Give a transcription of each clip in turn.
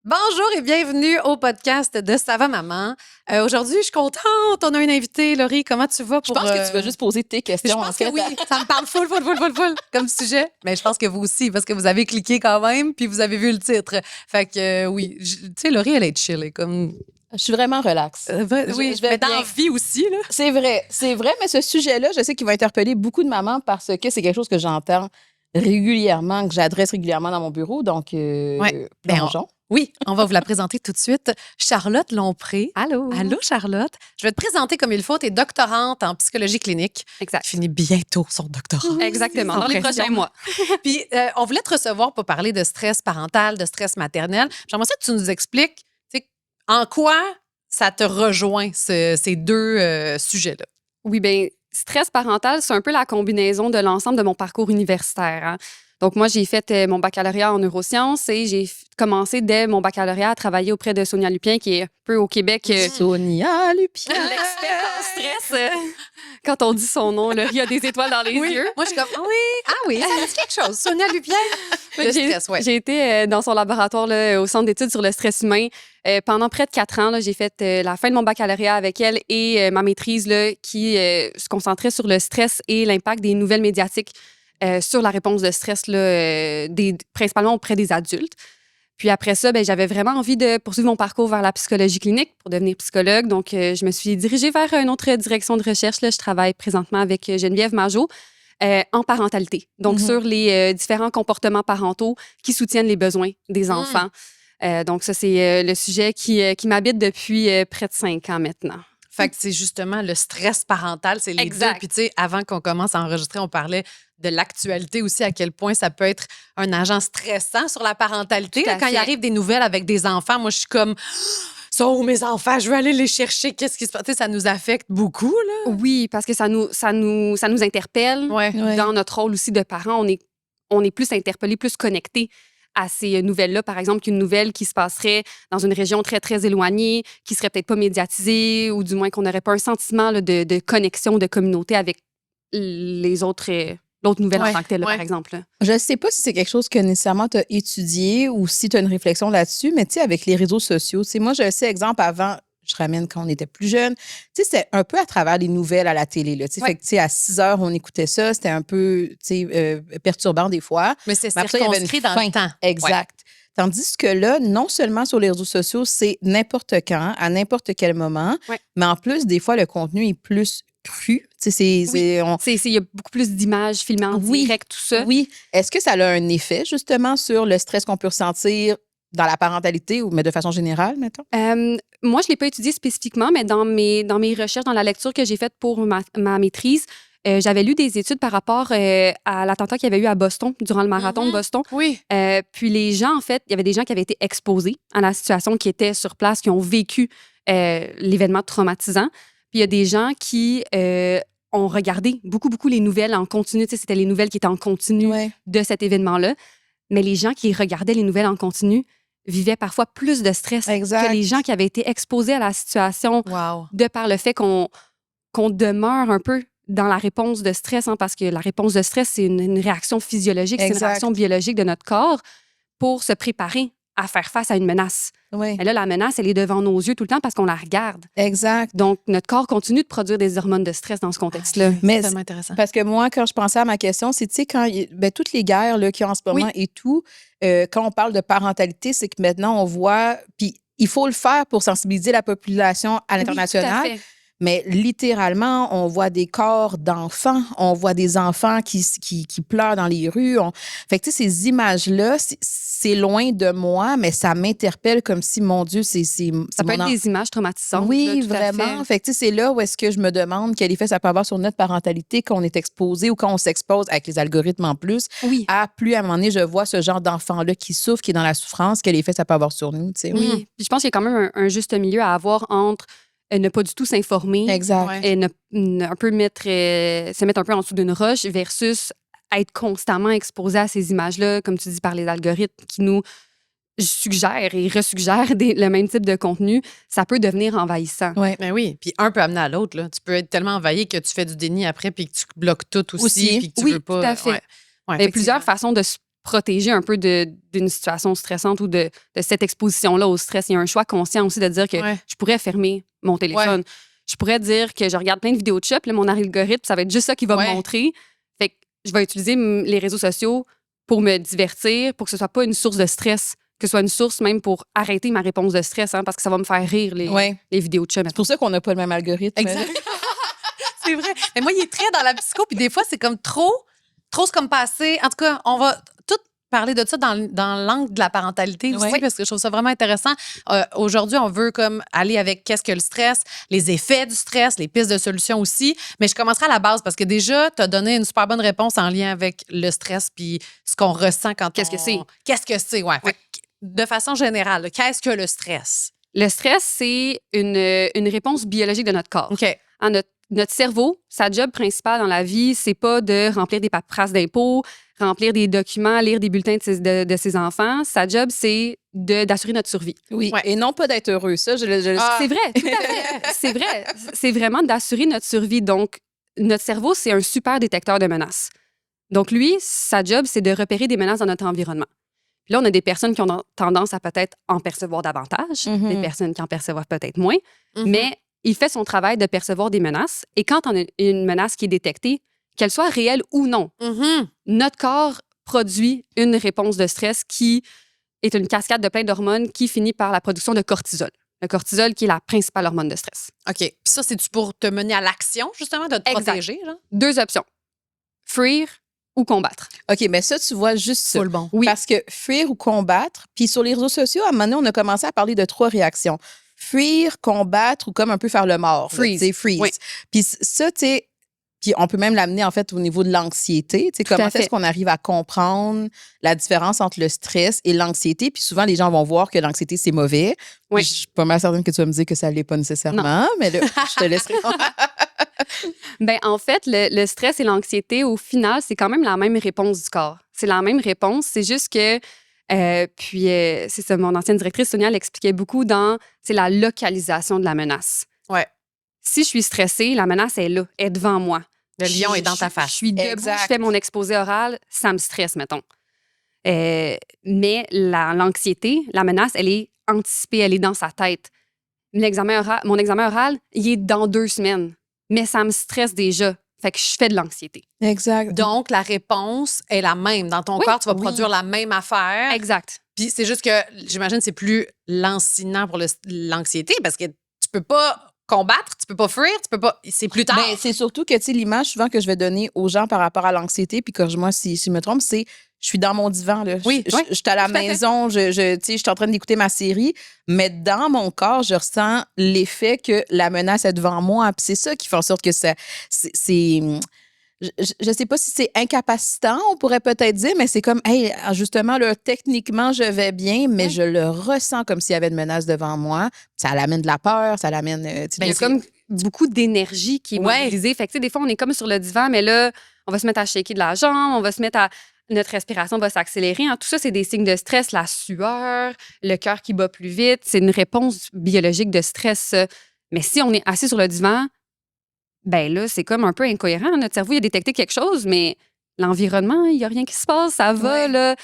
Bonjour et bienvenue au podcast de Ça va maman. Aujourd'hui, je suis contente. On a une invitée, Laurie. Comment tu vas Je pour... pense que tu vas juste poser tes Je questions, en pense que fait. oui. Ça me parle full comme sujet. Mais je pense que vous aussi, parce que vous avez cliqué quand même, puis vous avez vu le titre. Fait que oui, tu sais, Laurie, elle est chill. Elle est comme... Je suis vraiment relax. oui, je vais mais dans bien. la vie aussi, là. C'est vrai, mais ce sujet-là, je sais qu'il va interpeller beaucoup de mamans parce que c'est quelque chose que j'entends régulièrement, que j'adresse régulièrement dans mon bureau. Donc, Ouais. plongeons. Oui, on va vous la présenter tout de suite. Charlotte Lompré. Allô. Allô, Charlotte. Je vais te présenter comme il faut. Tu es doctorante en psychologie clinique. Exact. Tu finis bientôt son doctorat. Exactement. Sans Dans les pression. prochains mois. Puis, on voulait te recevoir pour parler de stress parental, de stress maternel. J'aimerais ça que tu nous expliques tu sais, en quoi ça te rejoint, ces deux sujets-là. Oui, bien, stress parental, c'est un peu la combinaison de l'ensemble de mon parcours universitaire. Hein. Donc, moi, j'ai fait mon baccalauréat en neurosciences et j'ai commencé dès mon baccalauréat à travailler auprès de Sonia Lupien, qui est un peu au Québec. Sonia Lupien. L'expert en stress. Quand on dit son nom, là, il y a des étoiles dans les yeux. Moi, je suis comme, oui, ça me dit quelque chose. Sonia Lupien. Le stress, ouais. J'ai été dans son laboratoire là, au Centre d'études sur le stress humain. Pendant près de 4 ans, là, j'ai fait la fin de mon baccalauréat avec elle et ma maîtrise là, qui se concentrait sur le stress et l'impact des nouvelles médiatiques sur la réponse de stress, là, principalement auprès des adultes. Puis après ça, j'avais vraiment envie de poursuivre mon parcours vers la psychologie clinique pour devenir psychologue. Donc, je me suis dirigée vers une autre direction de recherche. Là. Je travaille présentement avec Geneviève Majot en parentalité. Donc, sur les différents comportements parentaux qui soutiennent les besoins des enfants. Donc, ça, c'est le sujet qui m'habite depuis près de 5 ans maintenant. Fait que c'est justement le stress parental, c'est les Exact. deux. Puis tu sais, avant qu'on commence à enregistrer, on parlait de l'actualité aussi, à quel point ça peut être un agent stressant sur la parentalité. Tout à Là, quand il fait. arrive des nouvelles avec des enfants, moi, je suis comme, sont où mes enfants? Je veux aller les chercher. Qu'est-ce qui se passe? Tu sais, ça nous affecte beaucoup, là. Oui, parce que ça nous interpelle. Ouais. Ouais. Dans notre rôle aussi de parents, on est plus interpellés, plus connectés à ces nouvelles-là, par exemple, qu'une nouvelle qui se passerait dans une région très, très éloignée, qui serait peut-être pas médiatisée, ou du moins qu'on n'aurait pas un sentiment là, de connexion, de communauté avec les autres, l'autre nouvelle en tant que telle, là, ouais. par exemple. Là. Je ne sais pas si c'est quelque chose que nécessairement tu as étudié ou si tu as une réflexion là-dessus, mais tu sais, avec les réseaux sociaux, tu sais, moi, je sais, exemple, avant, je ramène quand on était plus jeune, tu sais, c'était un peu à travers les nouvelles à la télé, là, tu sais, Ouais. fait que, tu sais, à 6 heures, on écoutait ça, c'était un peu, tu sais, perturbant des fois. Mais c'est Mais après, il y avait une circonscrit dans fin. le temps. Exact. Tandis que là, non seulement sur les réseaux sociaux, c'est n'importe quand, à n'importe quel moment, Ouais. mais en plus, des fois, le contenu est plus cru. Tu sais, Il y a beaucoup plus d'images filmées en Oui. direct, tout ça. oui. Est-ce que ça a un effet, justement, sur le stress qu'on peut ressentir dans la parentalité, mais de façon générale, mettons? Moi, je ne l'ai pas étudié spécifiquement, mais dans mes recherches, dans la lecture que j'ai faite pour ma maîtrise, j'avais lu des études par rapport à l'attentat qu'il y avait eu à Boston, durant le marathon de Boston. Oui. Puis les gens, en fait, il y avait des gens qui avaient été exposés à la situation, qui étaient sur place, qui ont vécu l'événement traumatisant. Puis il y a des gens qui ont regardé beaucoup, beaucoup les nouvelles en continu. Tu sais, c'était les nouvelles qui étaient en continu Ouais. de cet événement-là. Mais les gens qui regardaient les nouvelles en continu vivaient parfois plus de stress Exact. que les gens qui avaient été exposés à la situation Wow. de par le fait qu'on demeure un peu dans la réponse de stress, hein, parce que la réponse de stress, c'est une réaction physiologique, c'est une Exact. réaction biologique de notre corps pour se préparer à faire face à une menace. Oui, Mais là, la menace, elle est devant nos yeux tout le temps parce qu'on la regarde. exact. Donc, notre corps continue de produire des hormones de stress dans ce contexte-là. Mais C'est tellement intéressant. parce que moi, quand je pensais à ma question, c'est, tu sais, quand toutes les guerres là, qu'il y a en ce moment et tout, quand on parle de parentalité, c'est que maintenant, on voit, puis il faut le faire pour sensibiliser la population à l'international. Oui, tout à fait. Mais littéralement, on voit des corps d'enfants, on voit des enfants qui pleurent dans les rues. Fait que, tu sais, ces images-là, c'est loin de moi, mais ça m'interpelle comme si, mon Dieu, c'est Ça peut être des images traumatisantes. Oui, là, tout à vraiment. fait. Fait que, tu sais, c'est là où est-ce que je me demande quel effet ça peut avoir sur notre parentalité quand on est exposé ou quand on s'expose avec les algorithmes en plus. Oui. Plus à un moment donné, je vois ce genre d'enfant-là qui souffre, qui est dans la souffrance, quel effet ça peut avoir sur nous, tu sais. Oui. Puis je pense qu'il y a quand même un juste milieu à avoir entre ne pas du tout s'informer Exact. Ouais. et un peu se mettre un peu en dessous d'une roche versus être constamment exposé à ces images-là, comme tu dis, par les algorithmes qui nous suggèrent et resuggèrent le même type de contenu. Ça peut devenir envahissant. Ouais. Ben oui, puis un peut amener à l'autre. Là. Tu peux être tellement envahi que tu fais du déni après puis que tu bloques tout aussi. Aussi. Puis que tu Oui, veux pas. tout à fait. Ouais. Ouais, Il y a plusieurs effectivement. façons de se protéger un peu d'une situation stressante ou de cette exposition-là au stress. Il y a un choix conscient aussi de dire que je pourrais fermer mon téléphone. Je pourrais dire que je regarde plein de vidéos de chat, puis là, mon algorithme, ça va être juste ça qui va me montrer. Fait que je vais utiliser les réseaux sociaux pour me divertir, pour que ce soit pas une source de stress, que ce soit une source même pour arrêter ma réponse de stress, hein, parce que ça va me faire rire, les vidéos de chat. C'est pour ça qu'on n'a pas le même algorithme. Exact. C'est vrai. Mais moi, il est très dans la psycho, puis des fois, c'est comme trop c'est comme passé. En tout cas, on va tout parler de ça dans l'angle de la parentalité aussi, parce que je trouve ça vraiment intéressant. Aujourd'hui, on veut comme aller avec qu'est-ce que le stress, les effets du stress, les pistes de solutions aussi. Mais je commencerai à la base parce que déjà, tu as donné une super bonne réponse en lien avec le stress puis ce qu'on ressent quand Qu'est-ce que c'est? Qu'est-ce que c'est, ouais. Fait que, de façon générale, là, qu'est-ce que le stress? Le stress, c'est une réponse biologique de notre corps. OK. Hein, notre cerveau, sa job principale dans la vie, c'est pas de remplir des paperasses d'impôts, remplir des documents, lire des bulletins de ses enfants. Sa job, c'est d'assurer notre survie. Oui, et non pas d'être heureux. Ça, C'est vrai, tout à fait. C'est vrai. C'est vraiment d'assurer notre survie. Donc, notre cerveau, c'est un super détecteur de menaces. Donc, lui, sa job, c'est de repérer des menaces dans notre environnement. Puis là, on a des personnes qui ont tendance à peut-être en percevoir davantage, des personnes qui en percevoir peut-être moins, mais il fait son travail de percevoir des menaces. Et quand on a une menace qui est détectée, qu'elle soit réelle ou non, notre corps produit une réponse de stress qui est une cascade de plein d'hormones qui finit par la production de cortisol. Le cortisol qui est la principale hormone de stress. OK. Puis ça, c'est-tu pour te mener à l'action, justement, de te protéger? Genre? 2 options. Fuir ou combattre. OK, mais ça, tu vois juste ça. Full bon. Oui. Parce que fuir ou combattre, puis sur les réseaux sociaux, à un moment donné, on a commencé à parler de 3 réactions. Fuir, combattre ou comme un peu faire le mort. Freeze. C'est freeze. Oui. Puis ça, tu sais, puis on peut même l'amener en fait au niveau de l'anxiété. Tu sais, comment est-ce qu'on arrive à comprendre la différence entre le stress et l'anxiété? Puis souvent, les gens vont voir que l'anxiété, c'est mauvais. Oui. Je suis pas mal certaine que tu vas me dire que ça ne l'est pas nécessairement, mais là, je te laisse répondre. Ben, en fait, le stress et l'anxiété, au final, c'est quand même la même réponse du corps. C'est la même réponse, c'est juste que c'est ça, mon ancienne directrice, Sonia, l'expliquait beaucoup dans la localisation de la menace. Ouais. Si je suis stressée, la menace est là, elle est devant moi. Le lion est dans ta face. Je suis debout, Exact. je fais mon exposé oral, ça me stresse, mettons. Mais l'anxiété, la menace, elle est anticipée, elle est dans sa tête. Mon examen oral, il est dans 2 semaines, mais ça me stresse déjà. Fait que je fais de l'anxiété. Exact. Donc, la réponse est la même. Dans ton corps, tu vas produire la même affaire. Exact. Puis c'est juste que, j'imagine, c'est plus lancinant pour l'anxiété parce que tu peux pas combattre, tu peux pas fuir, tu peux pas... C'est plus tard. Ben, c'est surtout que, tu sais, l'image souvent que je vais donner aux gens par rapport à l'anxiété, puis corrige-moi si je me trompe, c'est je suis dans mon divan, là. Oui, Je suis à la maison, tu sais, je suis en train d'écouter ma série, mais dans mon corps, je ressens l'effet que la menace est devant moi. Puis c'est ça qui fait en sorte que c'est je sais pas si c'est incapacitant, on pourrait peut-être dire, mais c'est comme, hey, justement, là, techniquement, je vais bien, mais je le ressens comme s'il y avait une menace devant moi. Ça l'amène de la peur, ça l'amène... Il y a comme beaucoup d'énergie qui est mobilisée. Fait que, tu sais, des fois, on est comme sur le divan, mais là, on va se mettre à shaker de la jambe, on va se mettre à... Notre respiration va s'accélérer. Hein. Tout ça, c'est des signes de stress. La sueur, le cœur qui bat plus vite, c'est une réponse biologique de stress. Mais si on est assis sur le divan, ben là, c'est comme un peu incohérent. Notre cerveau, il a détecté quelque chose, mais l'environnement, il n'y a rien qui se passe, ça va, là.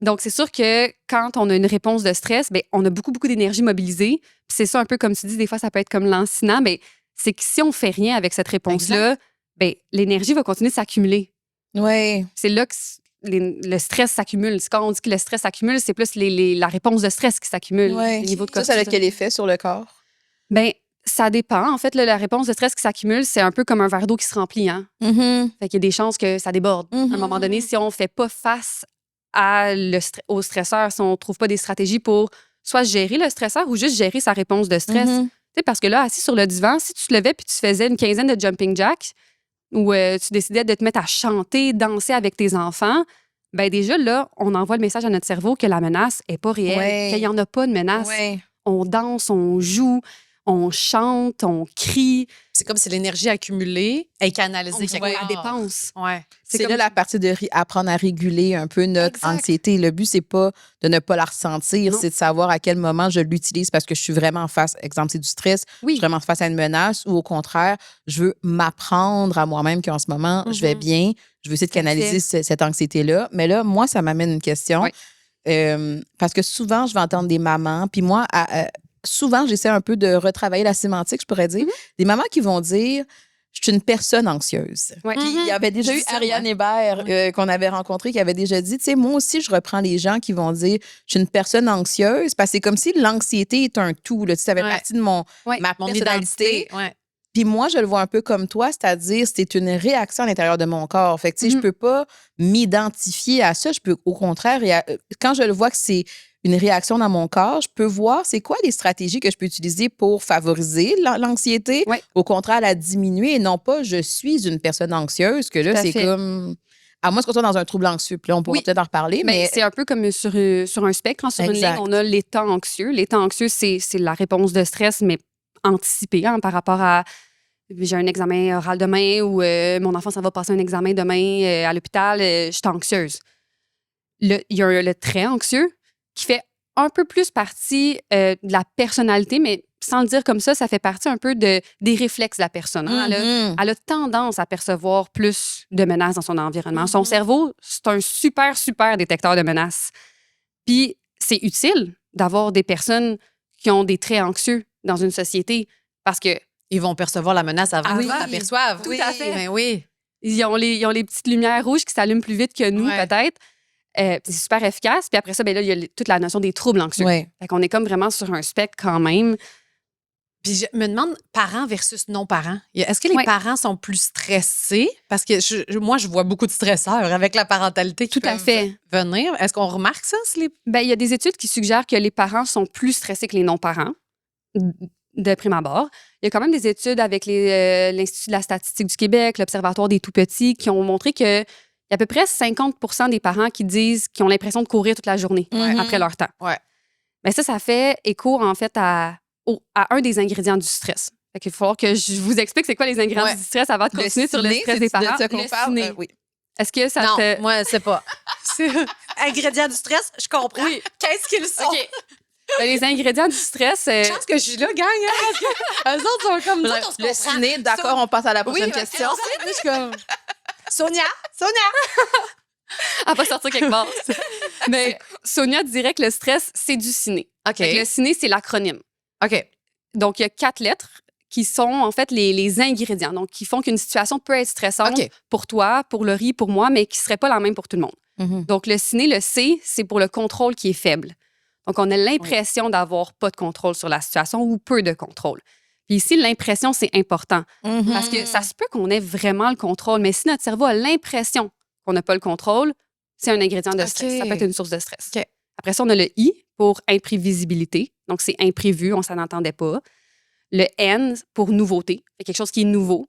Donc, c'est sûr que quand on a une réponse de stress, ben, on a beaucoup, beaucoup d'énergie mobilisée. Puis c'est ça, un peu comme tu dis, des fois, ça peut être comme lancinant, mais c'est que si on ne fait rien avec cette réponse-là, ben, l'énergie va continuer de s'accumuler. Oui. C'est là que le stress s'accumule. Quand on dit que le stress s'accumule, c'est plus la réponse de stress qui s'accumule. Ouais. Le niveau de Ça a quel effet sur le corps? Ben, ça dépend. En fait, là, la réponse de stress qui s'accumule, c'est un peu comme un verre d'eau qui se remplit. Hein? Fait qu'il y a des chances que ça déborde. À un moment donné, si on ne fait pas face au stresseur, si on ne trouve pas des stratégies pour soit gérer le stresseur ou juste gérer sa réponse de stress. Tu sais, parce que là, assis sur le divan, si tu te levais puis tu faisais une quinzaine de jumping jacks ou tu décidais de te mettre à chanter, danser avec tes enfants, ben déjà, là, on envoie le message à notre cerveau que la menace n'est pas réelle, qu'il n'y en a pas de menace. On danse, on joue, on chante, on crie. C'est comme si l'énergie accumulée est canalisée On la dépense. Ouais. C'est là la partie de apprendre à réguler un peu notre anxiété. Le but, c'est pas de ne pas la ressentir, c'est de savoir à quel moment je l'utilise parce que je suis vraiment face, exemple, c'est du stress, je suis vraiment face à une menace ou au contraire, je veux m'apprendre à moi-même qu'en ce moment, je vais bien, je veux essayer de canaliser cette anxiété-là. Mais là, moi, ça m'amène une question. Parce que souvent, je vais entendre des mamans, puis moi, souvent, j'essaie un peu de retravailler la sémantique, je pourrais dire. Des mamans qui vont dire je suis une personne anxieuse. Puis il y avait déjà eu Ariane Hébert qu'on avait rencontré qui avait déjà dit, tu sais, moi aussi, je reprends les gens qui vont dire je suis une personne anxieuse parce que c'est comme si l'anxiété est un tout. Là, tu sais, ça fait partie de ma personnalité. Puis moi, je le vois un peu comme toi, c'est-à-dire c'est une réaction à l'intérieur de mon corps. Fait que, tu sais, je peux pas m'identifier à ça. Je peux, au contraire, quand je le vois que c'est une réaction dans mon corps, je peux voir c'est quoi les stratégies que je peux utiliser pour favoriser l'anxiété, au contraire, la diminuer et non pas je suis une personne anxieuse, que là, c'est comme... À moins qu'on soit dans un trouble anxieux, puis là, on pourra peut-être en reparler, mais... C'est un peu comme sur un spectre. Sur une ligne, on a l'état anxieux. L'état anxieux, c'est la réponse de stress, mais anticipée par rapport à j'ai un examen oral demain ou mon enfant, ça va passer un examen demain à l'hôpital, je suis anxieuse. Il y a le très anxieux qui fait un peu plus partie de la personnalité, mais sans le dire comme ça fait partie un peu des réflexes de la personne. Elle a tendance à percevoir plus de menaces dans son environnement. Son cerveau, c'est un super, super détecteur de menaces. Puis c'est utile d'avoir des personnes qui ont des traits anxieux dans une société parce que ils vont percevoir la menace avant qu'ils s'aperçoivent. Tout à fait. Ben oui. Ils ont les petites lumières rouges qui s'allument plus vite que nous, peut-être. C'est super efficace. Puis après ça, là, il y a toute la notion des troubles anxieux. Fait qu'on est comme vraiment sur un spectre quand même. Puis je me demande, parents versus non-parents. Est-ce que les parents sont plus stressés? Parce que moi, je vois beaucoup de stresseurs avec la parentalité qui peuvent venir. Est-ce qu'on remarque ça? Il y a des études qui suggèrent que les parents sont plus stressés que les non-parents. De prime abord. Il y a quand même des études avec l'Institut de la statistique du Québec, l'Observatoire des tout-petits, qui ont montré qu'il y a à peu près 50% des parents qui disent qu'ils ont l'impression de courir toute la journée après leur temps. Mais ça fait écho, en fait, à un des ingrédients du stress. Fait qu'il va falloir que je vous explique c'est quoi les ingrédients du stress avant de continuer sur le stress des parents. Le ciné. Oui. Est-ce que ça Non, moi, c'est pas. Ingrédients du stress, je comprends. Oui. Qu'est-ce qu'ils sont? OK. Les ingrédients du stress. Je pense que je suis là, gang. Eux autres sont comme nous. Le ciné, d'accord, on passe à la prochaine question. Je suis comme... Sonia! Elle va sortir quelque part. Mais Sonia dirait que le stress, c'est du ciné. OK. Le ciné, c'est l'acronyme. OK. Donc, il y a 4 lettres qui sont en fait les ingrédients. Donc, qui font qu'une situation peut être stressante pour toi, pour Laurie, pour moi, mais qui ne serait pas la même pour tout le monde. Donc, le ciné, le C, c'est pour le contrôle qui est faible. Donc, on a l'impression d'avoir pas de contrôle sur la situation ou peu de contrôle. Puis ici, l'impression, c'est important. Parce que ça se peut qu'on ait vraiment le contrôle, mais si notre cerveau a l'impression qu'on n'a pas le contrôle, c'est un ingrédient de stress. Ça peut être une source de stress. Après ça, on a le I pour imprévisibilité. Donc, c'est imprévu, on s'en entendait pas. Le N pour nouveauté, quelque chose qui est nouveau.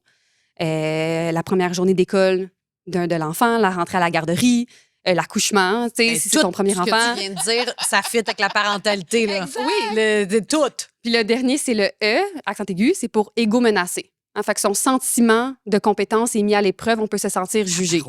La première journée d'école de l'enfant, la rentrée à la garderie, l'accouchement, tu sais, si c'est ton premier enfant. Ce que tu viens de dire, ça fit avec la parentalité, là. Exact. Oui, tout. Puis le dernier, c'est le E, accent aigu, c'est pour égo menacé. Fait que son sentiment de compétence est mis à l'épreuve, on peut se sentir jugé.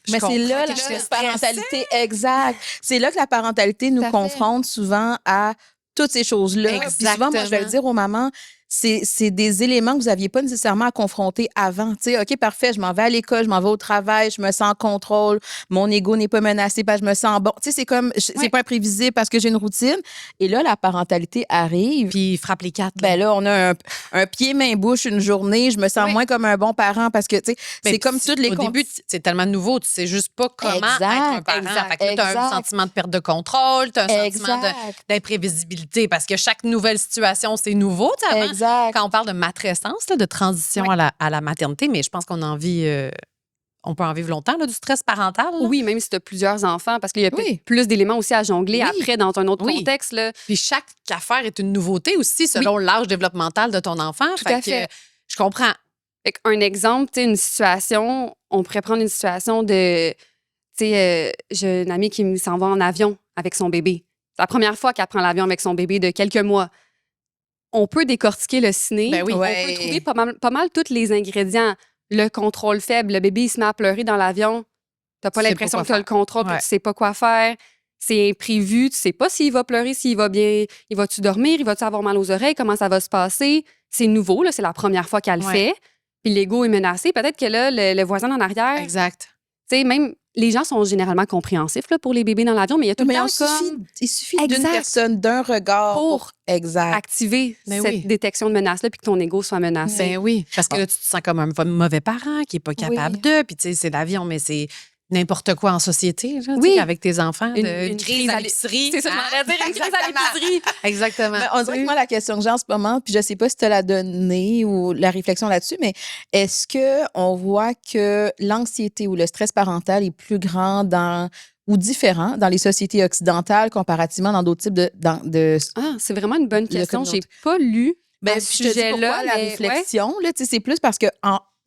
Mais c'est là la parentalité, exact. C'est là que la parentalité nous confronte souvent à toutes ces choses-là. Puis souvent, moi, je vais le dire aux mamans, c'est des éléments que vous n'aviez pas nécessairement à confronter avant. Tu sais, OK, parfait, je m'en vais à l'école, je m'en vais au travail, je me sens en contrôle, mon ego n'est pas menacé, parce que je me sens bon. Tu sais, c'est comme, c'est pas imprévisible parce que j'ai une routine. Et là, la parentalité arrive. Puis il frappe les 4. Ben là, on a un pied, main, bouche une journée. Je me sens moins comme un bon parent parce que, tu sais, c'est comme toutes les... Au début, c'est tellement nouveau, tu sais juste pas comment être un parent. Fait que tu as un sentiment de perte de contrôle, tu as un sentiment d'imprévisibilité parce que chaque nouvelle situation, c'est nouveau, tu sais, quand on parle de matrescence, là, de transition à la maternité, mais je pense qu'on en vit, on peut en vivre longtemps, là, du stress parental. Là. Oui, même si tu as plusieurs enfants, parce qu'il y a plus d'éléments aussi à jongler après dans un autre contexte. Là. Puis chaque affaire est une nouveauté aussi selon l'âge développplemental de ton enfant. Tout à fait. Je comprends. Un exemple, tu sais, une situation, on pourrait prendre une situation de, tu sais, j'ai une amie qui s'en va en avion avec son bébé. C'est la première fois qu'elle prend l'avion avec son bébé de quelques mois. on peut décortiquer le ciné. Ben oui. On peut trouver pas mal tous les ingrédients. Le contrôle faible, le bébé il se met à pleurer dans l'avion. T'as pas Tu sais l'impression pas que quoi tu as le contrôle, puis tu sais pas quoi faire. C'est imprévu, tu sais pas s'il va pleurer, s'il va bien, il va-tu dormir, il va-tu avoir mal aux oreilles, comment ça va se passer. C'est nouveau, là, c'est la première fois qu'elle le fait. Puis l'ego est menacé. Peut-être que là, le voisin en arrière... Exact. Tu sais, même, les gens sont généralement compréhensifs là, pour les bébés dans l'avion, mais il y a tout le temps il suffit d'une personne, d'un regard pour activer cette détection de menace-là puis que ton ego soit menacé. Ben oui, parce que là, tu te sens comme un mauvais parent qui n'est pas capable de. Puis, tu sais, c'est l'avion, mais c'est n'importe quoi en société, là, tu sais, avec tes enfants. Une crise à l'épicerie. C'est ça, je m'en dire, une crise à l'épicerie. Exactement. Mais on dirait que moi, la question que j'ai en ce moment, puis je sais pas si tu l'as donnée ou la réflexion là-dessus, mais est-ce qu'on voit que l'anxiété ou le stress parental est plus grand ou différent dans les sociétés occidentales comparativement dans d'autres types de Ah, c'est vraiment une bonne question. J'ai pas lu à ce sujet-là. La réflexion, là, c'est plus parce que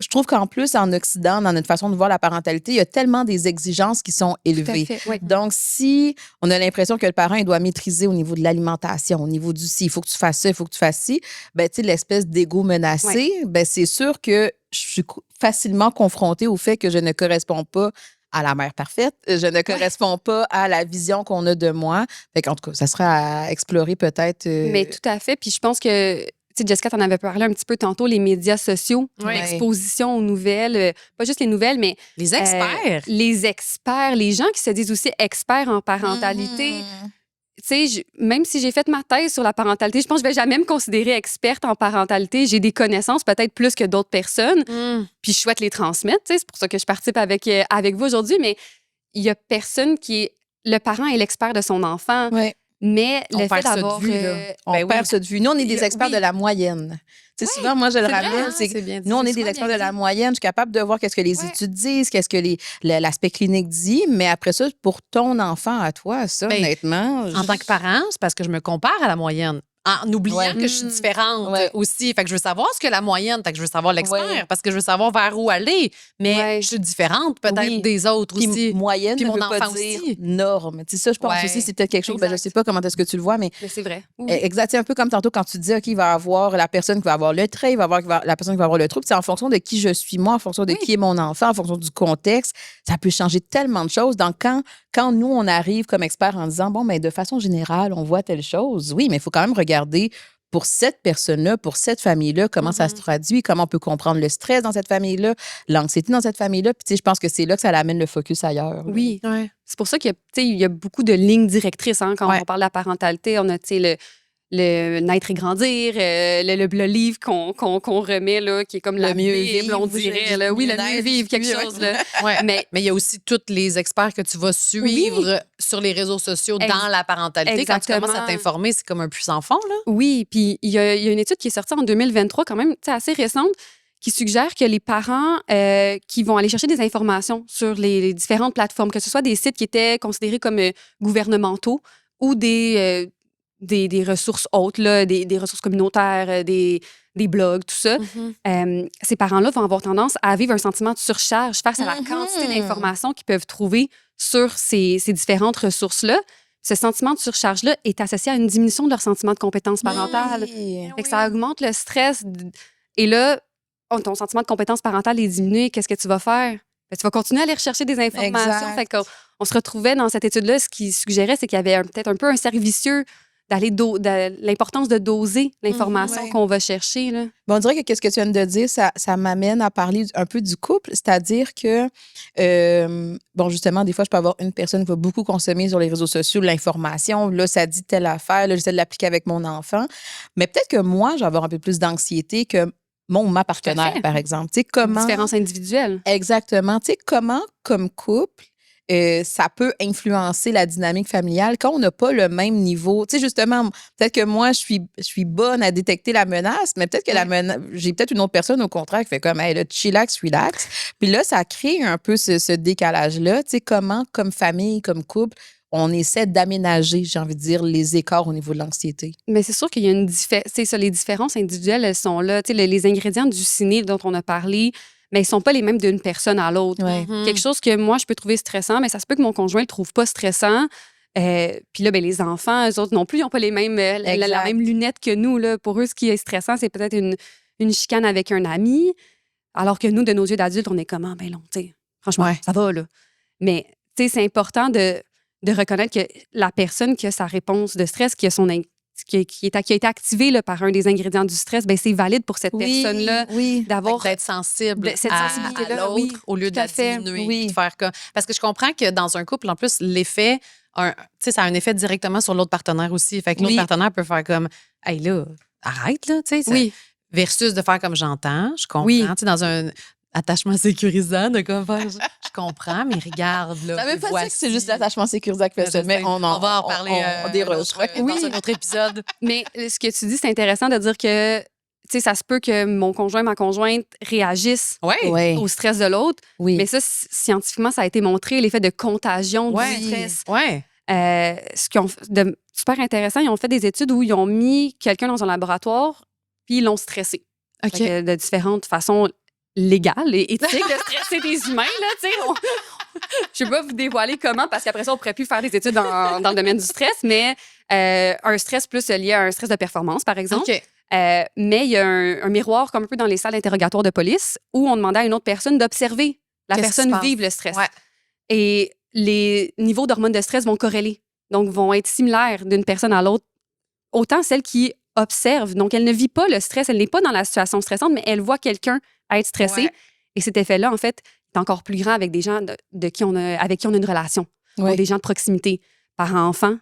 je trouve qu'en plus, en Occident, dans notre façon de voir la parentalité, il y a tellement des exigences qui sont élevées. Donc, si on a l'impression que le parent il doit maîtriser au niveau de l'alimentation, au niveau du il faut que tu fasses ça, il faut que tu fasses ci, ben, tu sais, l'espèce d'ego menacé, ben, c'est sûr que je suis facilement confrontée au fait que je ne corresponds pas à la mère parfaite, je ne corresponds pas à la vision qu'on a de moi. Fait qu'en tout cas, ça serait à explorer peut-être. Mais tout à fait. Puis je pense que tu sais, Jessica, t'en avais parlé un petit peu tantôt, les médias sociaux, l'exposition aux nouvelles, pas juste les nouvelles, mais... Les experts. Les experts, les gens qui se disent aussi experts en parentalité. Tu sais, même si j'ai fait ma thèse sur la parentalité, je pense que je vais jamais me considérer experte en parentalité. J'ai des connaissances peut-être plus que d'autres personnes, puis je souhaite les transmettre. Tu sais, c'est pour ça que je participe avec vous aujourd'hui, mais il y a personne qui est... Le parent est l'expert de son enfant. Mais le fait d'avoir... On perd ça de vue. Nous, on est des experts de la moyenne. Souvent, moi, je le ramène. Nous, on est des experts de la moyenne. Je suis capable de voir qu'est-ce que les études disent, qu'est-ce que l'aspect clinique dit. Mais après ça, pour ton enfant à toi, ça, honnêtement... En tant que parent, c'est parce que je me compare à la moyenne. En oubliant que je suis différente aussi. Fait que je veux savoir ce que la moyenne, fait que je veux savoir l'expert parce que je veux savoir vers où aller. Mais je suis différente peut-être des autres puis aussi. Moyenne puis ne mon veut enfant pas dire aussi. norme. Tu sais, ça, je pense aussi, c'est peut-être quelque chose, je sais pas comment est-ce que tu le vois, mais c'est vrai. Exact. C'est un peu comme tantôt quand tu dis, OK, il va avoir la personne qui va avoir le trait, il va avoir la personne qui va avoir le trouble. C'est en fonction de qui je suis moi, en fonction de qui est mon enfant, en fonction du contexte. Ça peut changer tellement de choses. Donc, quand nous, on arrive comme experts en disant, bon, mais de façon générale, on voit telle chose, oui, mais il faut quand même regarder pour cette personne-là, pour cette famille-là, comment ça se traduit, comment on peut comprendre le stress dans cette famille-là, l'anxiété dans cette famille-là. Puis, tu sais, je pense que c'est là que ça l'amène le focus ailleurs. Oui. C'est pour ça qu'il y a beaucoup de lignes directrices quand on parle de la parentalité. On a, tu sais, le naître et grandir, le livre qu'on remet, là, qui est comme la mieux Bible, vivre, on dirait. Le mieux vivre, quelque chose. Là. Mais il y a aussi tous les experts que tu vas suivre sur les réseaux sociaux dans la parentalité. Exactement. Quand tu commences à t'informer, c'est comme un puits sans fond. Là. Oui, puis il y a une étude qui est sortie en 2023, quand même assez récente, qui suggère que les parents qui vont aller chercher des informations sur les différentes plateformes, que ce soit des sites qui étaient considérés comme gouvernementaux ou des ressources autres, là, des ressources communautaires, des blogs, tout ça, ces parents-là vont avoir tendance à vivre un sentiment de surcharge face à la quantité d'informations qu'ils peuvent trouver sur ces différentes ressources-là. Ce sentiment de surcharge-là est associé à une diminution de leur sentiment de compétence parentale. Fait que ça augmente le stress. Et là, ton sentiment de compétence parentale est diminué. Qu'est-ce que tu vas faire? Ben, tu vas continuer à aller rechercher des informations. Fait qu'on se retrouvait dans cette étude-là, ce qui suggérait, c'est qu'il y avait peut-être un peu un cercle vicieux l'importance de doser l'information qu'on va chercher. Là. On dirait que qu'est-ce que tu viens de dire, ça m'amène à parler un peu du couple, c'est-à-dire que, justement, des fois, je peux avoir une personne qui va beaucoup consommer sur les réseaux sociaux l'information. Là, ça dit telle affaire, là, j'essaie de l'appliquer avec mon enfant. Mais peut-être que moi, je vais avoir un peu plus d'anxiété que ma partenaire, par exemple. Tu sais, comment... Une différence individuelle. Exactement. Tu sais, comment, comme couple, ça peut influencer la dynamique familiale quand on n'a pas le même niveau. Tu sais, justement, peut-être que moi, je suis bonne à détecter la menace, mais peut-être que j'ai peut-être une autre personne, au contraire, qui fait comme, hey, là, chillax, relax. Puis là, ça crée un peu ce décalage-là. Tu sais, comment, comme famille, comme couple, on essaie d'aménager, j'ai envie de dire, les écarts au niveau de l'anxiété. Mais c'est sûr qu'il y a les différences individuelles, elles sont là. Tu sais, les ingrédients du ciné dont on a parlé, mais ils ne sont pas les mêmes d'une personne à l'autre. Quelque chose que moi, je peux trouver stressant, mais ça se peut que mon conjoint ne le trouve pas stressant. Puis là, ben, les enfants, eux autres non plus, ils n'ont pas les mêmes, la même lunette que nous. Là. Pour eux, ce qui est stressant, c'est peut-être une chicane avec un ami, alors que nous, de nos yeux d'adultes, on est comment? Ben non, tu sais, franchement, ça va, là. Mais, tu sais, c'est important de reconnaître que la personne qui a sa réponse de stress, qui a été activée là, par un des ingrédients du stress, ben c'est valide pour cette personne-là d'avoir d'être sensible cette sensibilité-là, à l'autre au lieu de la diminuer. De faire comme... Parce que je comprends que dans un couple, en plus, l'effet, ça a un effet directement sur l'autre partenaire aussi. Fait que l'autre partenaire peut faire comme, hey là, arrête là, tu sais. Versus de faire comme j'entends, je comprends, tu sais, dans un attachement sécurisant, de comme faire, je comprends, mais regarde, là. Ça veut pas dire que c'est juste l'attachement sécurisant qui fait ça, mais on va en parler dans un autre épisode. Mais ce que tu dis, c'est intéressant de dire que, tu sais, ça se peut que mon conjoint, ma conjointe réagissent au stress de l'autre. Mais ça, scientifiquement, ça a été montré, l'effet de contagion du stress. Ce qu'ils ont de super intéressant, ils ont fait des études où ils ont mis quelqu'un dans un laboratoire puis ils l'ont stressé. De différentes façons légales et éthiques de stresser des humains, là, tu sais. Je ne vais pas vous dévoiler comment, parce qu'après ça, on ne pourrait plus faire des études dans le domaine du stress, mais un stress plus lié à un stress de performance, par exemple. Mais il y a un miroir, comme un peu dans les salles d'interrogatoire de police, où on demandait à une autre personne d'observer la personne vivre le stress. Et les niveaux d'hormones de stress vont corréler, donc vont être similaires d'une personne à l'autre. Autant celle qui observe, donc elle ne vit pas le stress, elle n'est pas dans la situation stressante, mais elle voit quelqu'un être stressé. Et cet effet-là, en fait, est encore plus grand avec des gens avec qui on a une relation, donc des gens de proximité, parents, enfants,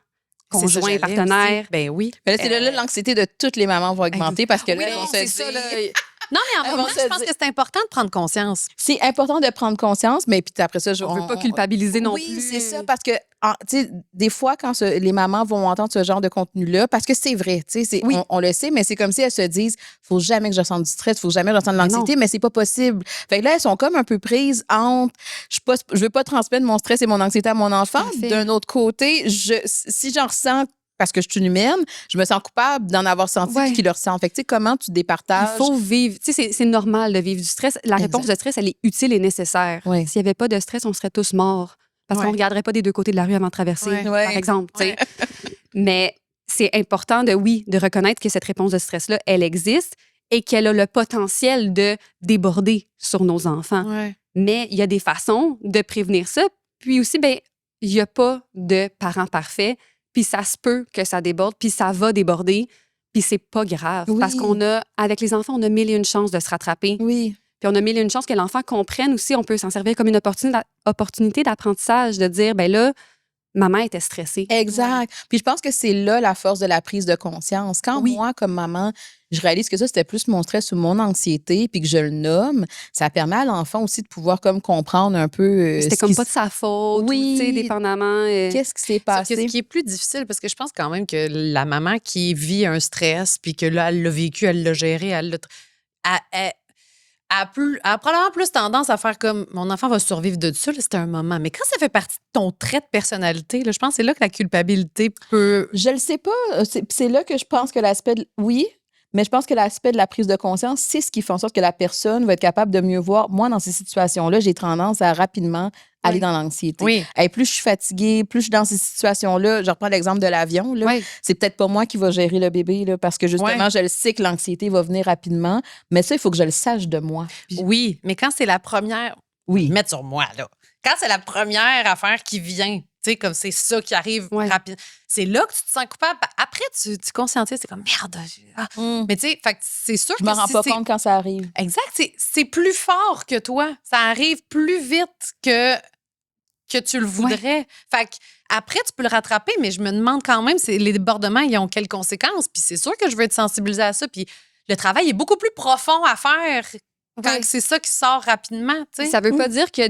conjoints, partenaires. Ben oui. Mais là, c'est là l'anxiété de toutes les mamans va augmenter parce que là, on se dit... Non, mais en même temps, je pense que c'est important de prendre conscience. C'est important de prendre conscience, mais puis après ça, on ne veut pas culpabiliser non plus. Oui, c'est ça, parce que, tu sais, des fois, quand les mamans vont entendre ce genre de contenu-là, parce que c'est vrai, tu sais, on le sait, mais c'est comme si elles se disent, faut jamais que je ressente du stress, faut jamais que je ressente de l'anxiété, mais c'est pas possible. Fait que là, elles sont comme un peu prises entre, je veux pas transmettre mon stress et mon anxiété à mon enfant. D'un autre côté, si j'en ressens parce que je suis une humaine, je me sens coupable d'en avoir senti ce qu'ils le ressentent. Fait que, tu sais, comment tu départages? Il faut vivre. Tu sais, c'est normal de vivre du stress. La réponse de stress, elle est utile et nécessaire. S'il n'y avait pas de stress, on serait tous morts. Parce qu'on ne regarderait pas des deux côtés de la rue avant de traverser, par exemple. Mais c'est important de reconnaître que cette réponse de stress-là, elle existe et qu'elle a le potentiel de déborder sur nos enfants. Mais il y a des façons de prévenir ça. Puis aussi, ben, il n'y a pas de parents parfaits. Puis ça se peut que ça déborde, puis ça va déborder, puis c'est pas grave. Parce avec les enfants, on a mille et une chances de se rattraper. Puis on a mille et une chances que l'enfant comprenne aussi, on peut s'en servir comme une opportunité d'apprentissage, de dire, ben là, maman était stressée. Exact. Puis je pense que c'est là la force de la prise de conscience. Quand moi, comme maman, je réalise que ça, c'était plus mon stress ou mon anxiété, puis que je le nomme, ça permet à l'enfant aussi de pouvoir comme comprendre un peu... c'était comme pas de sa faute, tu sais, dépendamment... Qu'est-ce qui s'est passé? Ce qui est plus difficile, parce que je pense quand même que la maman qui vit un stress, puis que là, elle l'a vécu, elle l'a géré, elle a probablement plus tendance à faire comme mon enfant va survivre de ça, c'est un moment. Mais quand ça fait partie de ton trait de personnalité, là, je pense que c'est là que la culpabilité peut. Je le sais pas. C'est là que je pense que l'aspect. Mais je pense que l'aspect de la prise de conscience, c'est ce qui fait en sorte que la personne va être capable de mieux voir. Moi, dans ces situations-là, j'ai tendance à rapidement aller dans l'anxiété. Et plus je suis fatiguée, plus je suis dans ces situations-là. Je reprends l'exemple de l'avion. C'est peut-être pas moi qui va gérer le bébé là, parce que justement, je le sais que l'anxiété va venir rapidement. Mais ça, il faut que je le sache de moi. Oui, mais quand c'est la première... Mettre sur moi, là. Quand c'est la première affaire qui vient, tu sais, comme c'est ça qui arrive rapidement, c'est là que tu te sens coupable. Après, tu conscientises, c'est comme merde. Mais tu sais, c'est sûr que. Je me rends pas compte quand ça arrive. Exact. C'est plus fort que toi. Ça arrive plus vite que tu le voudrais. Fait que après, tu peux le rattraper, mais je me demande quand même, les débordements, ils ont quelles conséquences. Puis c'est sûr que je veux être sensibilisée à ça. Puis le travail est beaucoup plus profond à faire quand c'est ça qui sort rapidement. T'sais. Ça veut pas dire que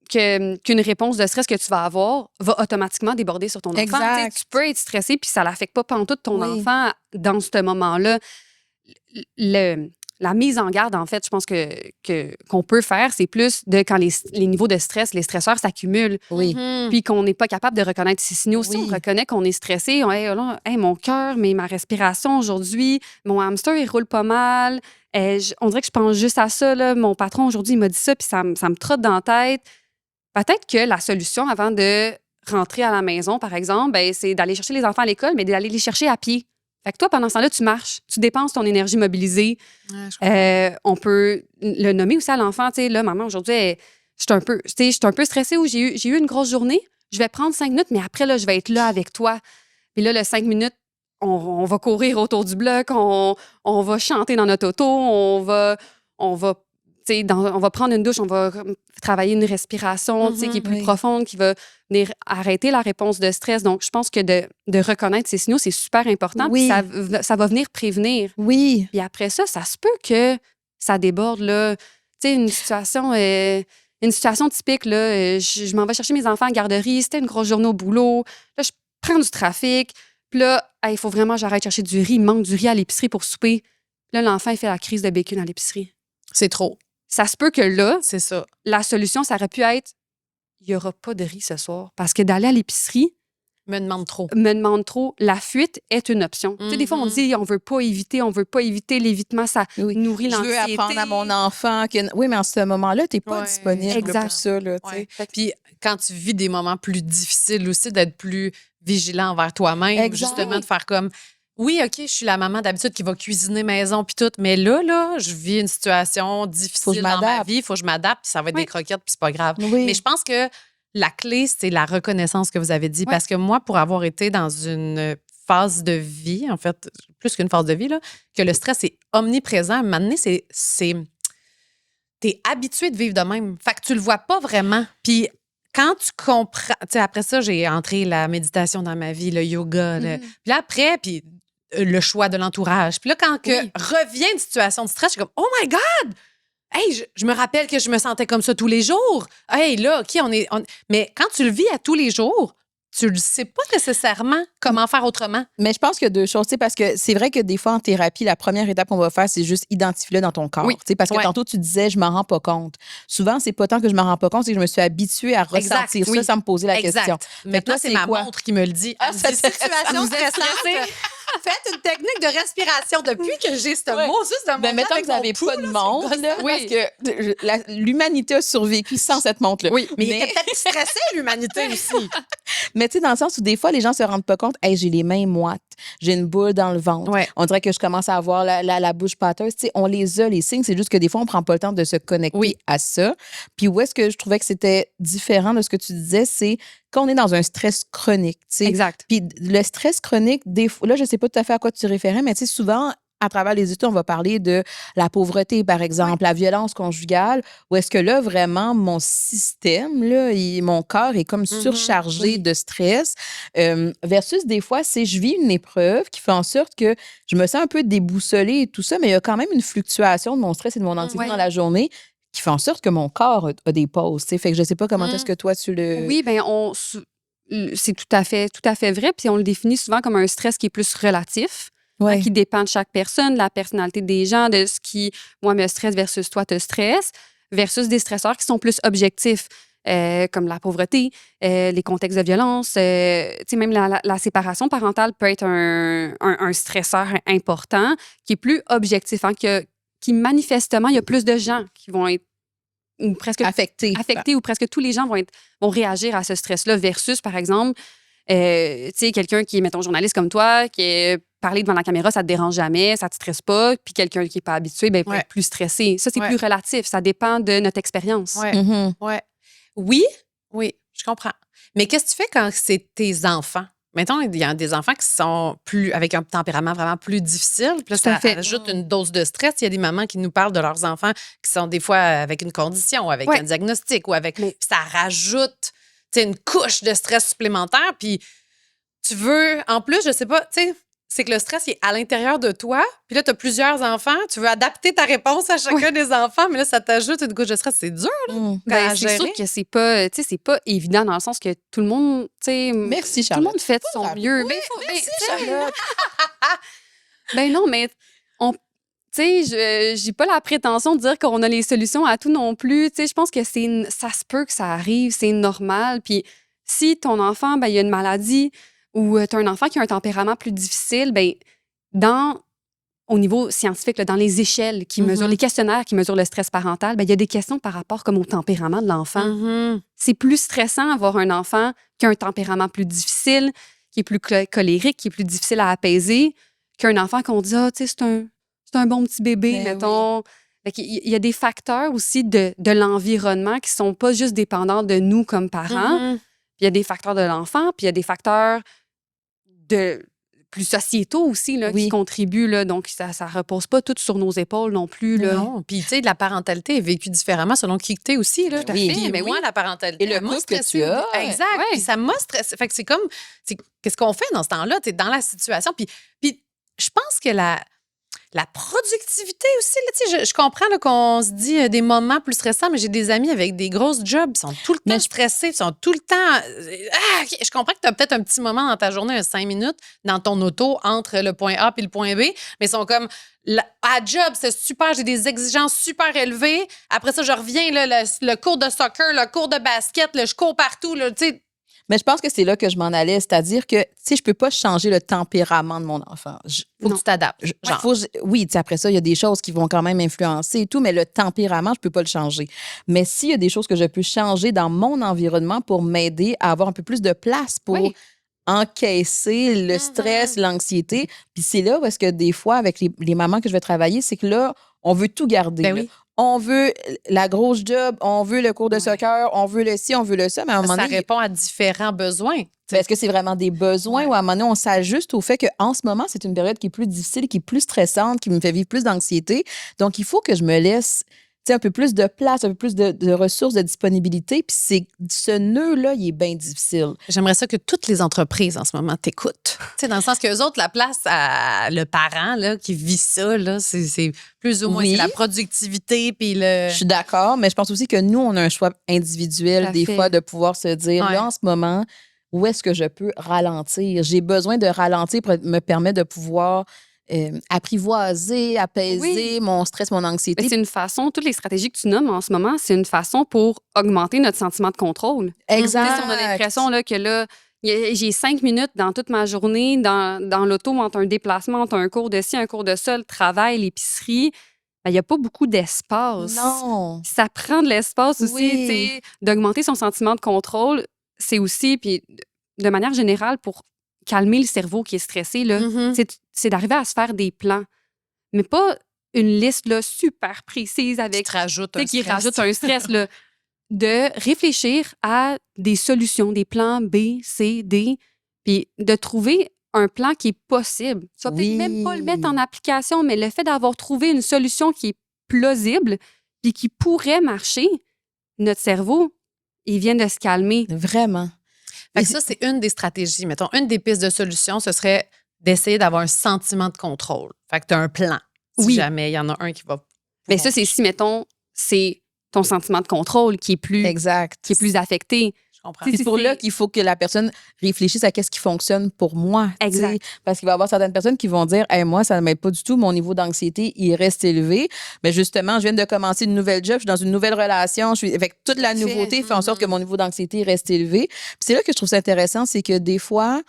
qu'une réponse de stress que tu vas avoir va automatiquement déborder sur ton enfant. Tu peux être stressé puis ça l'affecte pas pantoute ton enfant dans ce moment-là. La mise en garde, en fait, je pense qu'on peut faire, c'est plus de quand les niveaux de stress, les stresseurs s'accumulent. Puis qu'on n'est pas capable de reconnaître ces signaux. Si on reconnaît qu'on est stressé, mon cœur, mais ma respiration aujourd'hui, mon hamster, il roule pas mal. On dirait que je pense juste à ça. Là. Mon patron, aujourd'hui, il m'a dit ça, puis ça me trotte dans la tête. Peut-être que la solution, avant de rentrer à la maison, par exemple, ben, c'est d'aller chercher les enfants à l'école, mais d'aller les chercher à pied. Fait que toi, pendant ce temps-là, tu marches, tu dépenses ton énergie mobilisée. On peut le nommer aussi à l'enfant, tu sais, là, maman, aujourd'hui, je suis un peu stressée ou j'ai eu une grosse journée. Je vais prendre 5 minutes, mais après, là, je vais être là avec toi. Puis là, le 5 minutes, on va courir autour du bloc, on va chanter dans notre auto, on va prendre une douche, on va travailler une respiration qui est plus profonde, qui va venir arrêter la réponse de stress. Donc, je pense que de reconnaître ces signaux, c'est super important. Oui. Puis ça va venir prévenir. Oui. Puis après ça se peut que ça déborde. Là. Tu sais, une situation typique, là, je m'en vais chercher mes enfants à la garderie, c'était une grosse journée au boulot. Là, je prends du trafic. Puis là, il faut vraiment que j'arrête de chercher du riz. Il me manque du riz à l'épicerie pour souper. Puis là, l'enfant, il fait la crise de bacon à l'épicerie. C'est trop. Ça se peut que là, c'est ça. La solution, ça aurait pu être il n'y aura pas de riz ce soir. Parce que d'aller à l'épicerie me demande trop. La fuite est une option. Tu sais, des fois, on dit on veut pas éviter. L'évitement, ça nourrit l'anxiété. Je veux apprendre à mon enfant que... Oui, mais en ce moment-là, tu n'es pas disponible pour ça. Là, Puis quand tu vis des moments plus difficiles aussi, d'être plus vigilant envers toi-même, justement, de faire comme... Oui, OK, je suis la maman d'habitude qui va cuisiner maison puis tout, mais là, je vis une situation difficile dans ma vie, il faut que je m'adapte, puis ça va être des croquettes, puis c'est pas grave. Oui. Mais je pense que la clé, c'est la reconnaissance que vous avez dit, parce que moi, pour avoir été dans une phase de vie, en fait, plus qu'une phase de vie, là, que le stress est omniprésent, à un moment donné, t'es habitué de vivre de même. Fait que tu le vois pas vraiment. Puis quand tu comprends... Tu sais, après ça, j'ai entré la méditation dans ma vie, le yoga. Puis là, après, puis le choix de l'entourage. Puis là, quand revient une situation de stress, je suis comme « Oh my God! Hey, je me rappelle que je me sentais comme ça tous les jours. Hey, là, OK, Mais quand tu le vis à tous les jours, tu ne sais pas nécessairement comment faire autrement. Mais je pense qu'il y a deux choses, parce que c'est vrai que des fois, en thérapie, la première étape qu'on va faire, c'est juste identifier-le dans ton corps. Parce que tantôt, tu disais, je m'en rends pas compte. Souvent, c'est pas tant que je m'en rends pas compte, c'est que je me suis habituée à ressentir ça sans me poser la question. Mais toi, c'est ma montre qui me le dit. Cette situation stressante. Faites une technique de respiration. Depuis que j'ai ce mot, juste de mais mettons que vous n'avez pas de montre, parce que l'humanité a survécu sans cette montre-là. Oui, mais il était peut-être stressé, l'humanité aussi. Mais tu sais, dans le sens où des fois, les gens se rendent pas compte, hey, j'ai les mains moites, j'ai une boule dans le ventre. On dirait que je commence à avoir la bouche pâteuse. Tu sais, on les a, les signes. C'est juste que des fois, on prend pas le temps de se connecter à ça. Puis où est-ce que je trouvais que c'était différent de ce que tu disais, c'est quand on est dans un stress chronique. Tu sais. Exact. Puis le stress chronique, des fois, là, je sais pas tout à fait à quoi tu référais, mais tu sais, souvent, à travers les études, on va parler de la pauvreté, par exemple, la violence conjugale, où est-ce que là, vraiment, mon système, là, mon corps est comme surchargé de stress, versus des fois, c'est je vis une épreuve qui fait en sorte que je me sens un peu déboussolée et tout ça, mais il y a quand même une fluctuation de mon stress et de mon anxiété dans la journée qui fait en sorte que mon corps a des pauses. Fait que je sais pas comment est-ce que toi, tu le... Oui, bien, c'est tout à fait vrai, puis on le définit souvent comme un stress qui est plus relatif. Qui dépend de chaque personne, de la personnalité des gens, de ce qui, moi, me stresse versus toi te stresse, versus des stresseurs qui sont plus objectifs, comme la pauvreté, les contextes de violence. Tu sais, même la séparation parentale peut être un stresseur important qui est plus objectif, qui manifestement, il y a plus de gens qui vont être ou presque affectés ou presque tous les gens vont réagir à ce stress-là versus, par exemple, tu sais, quelqu'un qui est, mettons, journaliste comme toi, qui est parler devant la caméra, ça te dérange jamais, ça te stresse pas. Puis quelqu'un qui n'est pas habitué, ben, peut être plus stressé. Ça, c'est plus relatif. Ça dépend de notre expérience. Oui, je comprends. Mais qu'est-ce que tu fais quand c'est tes enfants? Mettons, il y a des enfants qui sont avec un tempérament vraiment plus difficile. Puis là, ça ajoute une dose de stress. Il y a des mamans qui nous parlent de leurs enfants qui sont des fois avec une condition, avec un diagnostic ou avec... Puis ça rajoute une couche de stress supplémentaire. Puis tu veux... En plus, je sais pas, tu sais... C'est que le stress, il est à l'intérieur de toi. Puis là, tu as plusieurs enfants. Tu veux adapter ta réponse à chacun des enfants, mais là, ça t'ajoute une couche de stress. C'est dur, là. C'est sûr que c'est pas évident dans le sens que tout le monde, merci, Charlotte. Tout le monde fait de son mieux. Merci, Charlotte. Ben non, mais j'ai pas la prétention de dire qu'on a les solutions à tout non plus. Tu sais, je pense que ça se peut que ça arrive, c'est normal. Puis si ton enfant, ben il y a une maladie, ou tu as un enfant qui a un tempérament plus difficile, bien, au niveau scientifique, là, dans les échelles qui mesurent, les questionnaires qui mesurent le stress parental, ben, il y a des questions par rapport comme au tempérament de l'enfant. C'est plus stressant avoir un enfant qui a un tempérament plus difficile, qui est plus colérique, qui est plus difficile à apaiser, qu'un enfant qu'on dit, tu sais, c'est un bon petit bébé, mettons. Fait il y a des facteurs aussi de l'environnement qui sont pas juste dépendants de nous comme parents. Il y a des facteurs de l'enfant, puis il y a des facteurs plus sociétaux aussi là, qui contribuent. Là, donc, ça ne repose pas tout sur nos épaules non plus. Là. Non, puis tu sais, la parentalité est vécue différemment selon qui que t'es aussi. Là. Mais moi, la parentalité, et le couple que tu as. Exact. Puis ça m'a stressé. Fait que c'est comme, qu'est-ce qu'on fait dans ce temps-là? Tu es dans la situation. Puis je pense que la productivité aussi, là, je comprends là, qu'on se dit des moments plus stressants, mais j'ai des amis avec des grosses jobs, ils sont tout le temps stressés, ils sont tout le temps... Je comprends que tu as peut-être un petit moment dans ta journée, 5 minutes, dans ton auto, entre le point A et le point B, mais ils sont comme... À job, c'est super, j'ai des exigences super élevées. Après ça, je reviens, là, le cours de soccer, le cours de basket, là, je cours partout, tu sais... Mais je pense que c'est là que je m'en allais, c'est-à-dire que, tu sais, je peux pas changer le tempérament de mon enfant. Faut que tu t'adaptes. Oui, tu sais, après ça, il y a des choses qui vont quand même influencer et tout, mais le tempérament, je peux pas le changer. Mais s'il y a des choses que je peux changer dans mon environnement pour m'aider à avoir un peu plus de place pour encaisser le stress, l'anxiété, puis c'est là où est-ce que des fois, avec les mamans que je vais travailler, c'est que là, on veut tout garder. On veut la grosse job, on veut le cours de soccer, on veut le ci, on veut le ça, mais à un moment donné... Ça répond à différents besoins. Est-ce que c'est vraiment des besoins ou à un moment donné, on s'ajuste au fait qu'en ce moment, c'est une période qui est plus difficile, qui est plus stressante, qui me fait vivre plus d'anxiété. Donc, il faut que je me laisse un peu plus de place, un peu plus de ressources, de disponibilité. Puis ce nœud-là, il est bien difficile. J'aimerais ça que toutes les entreprises en ce moment t'écoutent. Dans le sens qu'eux autres, la place à le parent là, qui vit ça, là, c'est plus ou moins c'est la productivité. Puis Je suis d'accord, mais je pense aussi que nous, on a un choix individuel des fois de pouvoir se dire, là, en ce moment, où est-ce que je peux ralentir? J'ai besoin de ralentir pour me permettre de pouvoir... apprivoiser, apaiser mon stress, mon anxiété. Mais c'est une façon, toutes les stratégies que tu nommes en ce moment, c'est une façon pour augmenter notre sentiment de contrôle. Exact. On a l'impression là, que là, j'ai 5 minutes dans toute ma journée, dans l'auto, entre un déplacement, entre un cours de ci, un cours de ça, le travail, l'épicerie. Il n'y a pas beaucoup d'espace. Non. Ça prend de l'espace aussi, d'augmenter son sentiment de contrôle. C'est aussi, puis de manière générale, pour calmer le cerveau qui est stressé, là, c'est d'arriver à se faire des plans. Mais pas une liste là, super précise avec... Qui rajoute un stress. Là, de réfléchir à des solutions, des plans B, C, D, puis de trouver un plan qui est possible. Tu vas peut-être même pas le mettre en application, mais le fait d'avoir trouvé une solution qui est plausible puis qui pourrait marcher, notre cerveau, il vient de se calmer. Vraiment. Fait que ça, c'est une des stratégies. Mettons, une des pistes de solution, ce serait d'essayer d'avoir un sentiment de contrôle. Fait que tu as un plan. Si jamais il y en a un qui va... Mais ça, c'est si, mettons, c'est ton sentiment de contrôle qui est plus, qui est plus affecté. Je comprends. C'est pour là qu'il faut que la personne réfléchisse à qu'est-ce qui fonctionne pour moi. Exact. Parce qu'il va y avoir certaines personnes qui vont dire hey, moi, ça ne m'aide pas du tout, mon niveau d'anxiété, il reste élevé. Mais justement, je viens de commencer une nouvelle job, je suis dans une nouvelle relation, avec toute la nouveauté fait en sorte que mon niveau d'anxiété reste élevé. Puis c'est là que je trouve ça intéressant, c'est que des fois,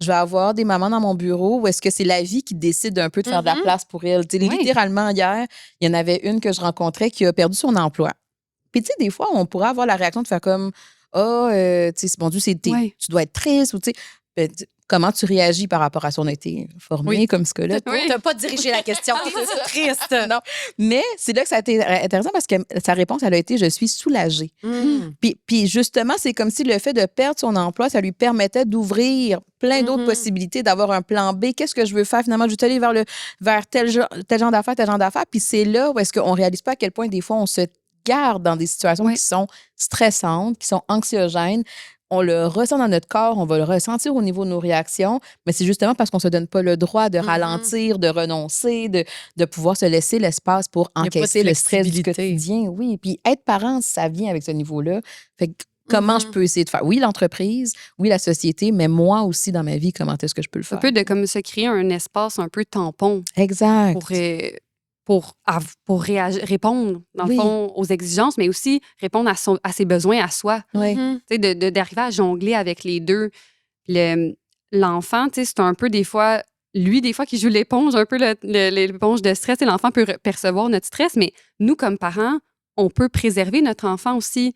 je vais avoir des mamans dans mon bureau où est-ce que c'est la vie qui décide un peu de faire de la place pour elles. Littéralement, hier, il y en avait une que je rencontrais qui a perdu son emploi. Puis, tu sais, des fois, on pourrait avoir la réaction de faire comme tu sais, bon Dieu, tu dois être triste ou tu sais. Comment tu réagis par rapport à ça? On a été formés comme psychologue. Tu n'as pas dirigé la question. C'est triste. Non. Mais c'est là que ça a été intéressant parce que sa réponse, elle a été « Je suis soulagée ». Puis justement, c'est comme si le fait de perdre son emploi, ça lui permettait d'ouvrir plein d'autres possibilités, d'avoir un plan B. Qu'est-ce que je veux faire finalement? Je veux aller vers tel genre d'affaires. Puis c'est là où est-ce qu'on ne réalise pas à quel point des fois on se garde dans des situations qui sont stressantes, qui sont anxiogènes. On le ressent dans notre corps, on va le ressentir au niveau de nos réactions, mais c'est justement parce qu'on ne se donne pas le droit de ralentir, de renoncer, de pouvoir se laisser l'espace pour encaisser le stress du quotidien. Oui, puis être parent, ça vient avec ce niveau-là. Fait que comment je peux essayer de faire? Oui, l'entreprise, oui, la société, mais moi aussi dans ma vie, comment est-ce que je peux le faire? Un peu de comme se créer un espace un peu tampon. Exact. Pour répondre, dans le fond, aux exigences, mais aussi répondre à ses besoins à soi. Oui. D'arriver à jongler avec les deux. L'enfant, c'est un peu des fois lui, des fois, qui joue l'éponge, un peu l'éponge de stress, et l'enfant peut percevoir notre stress, mais nous, comme parents, on peut préserver notre enfant aussi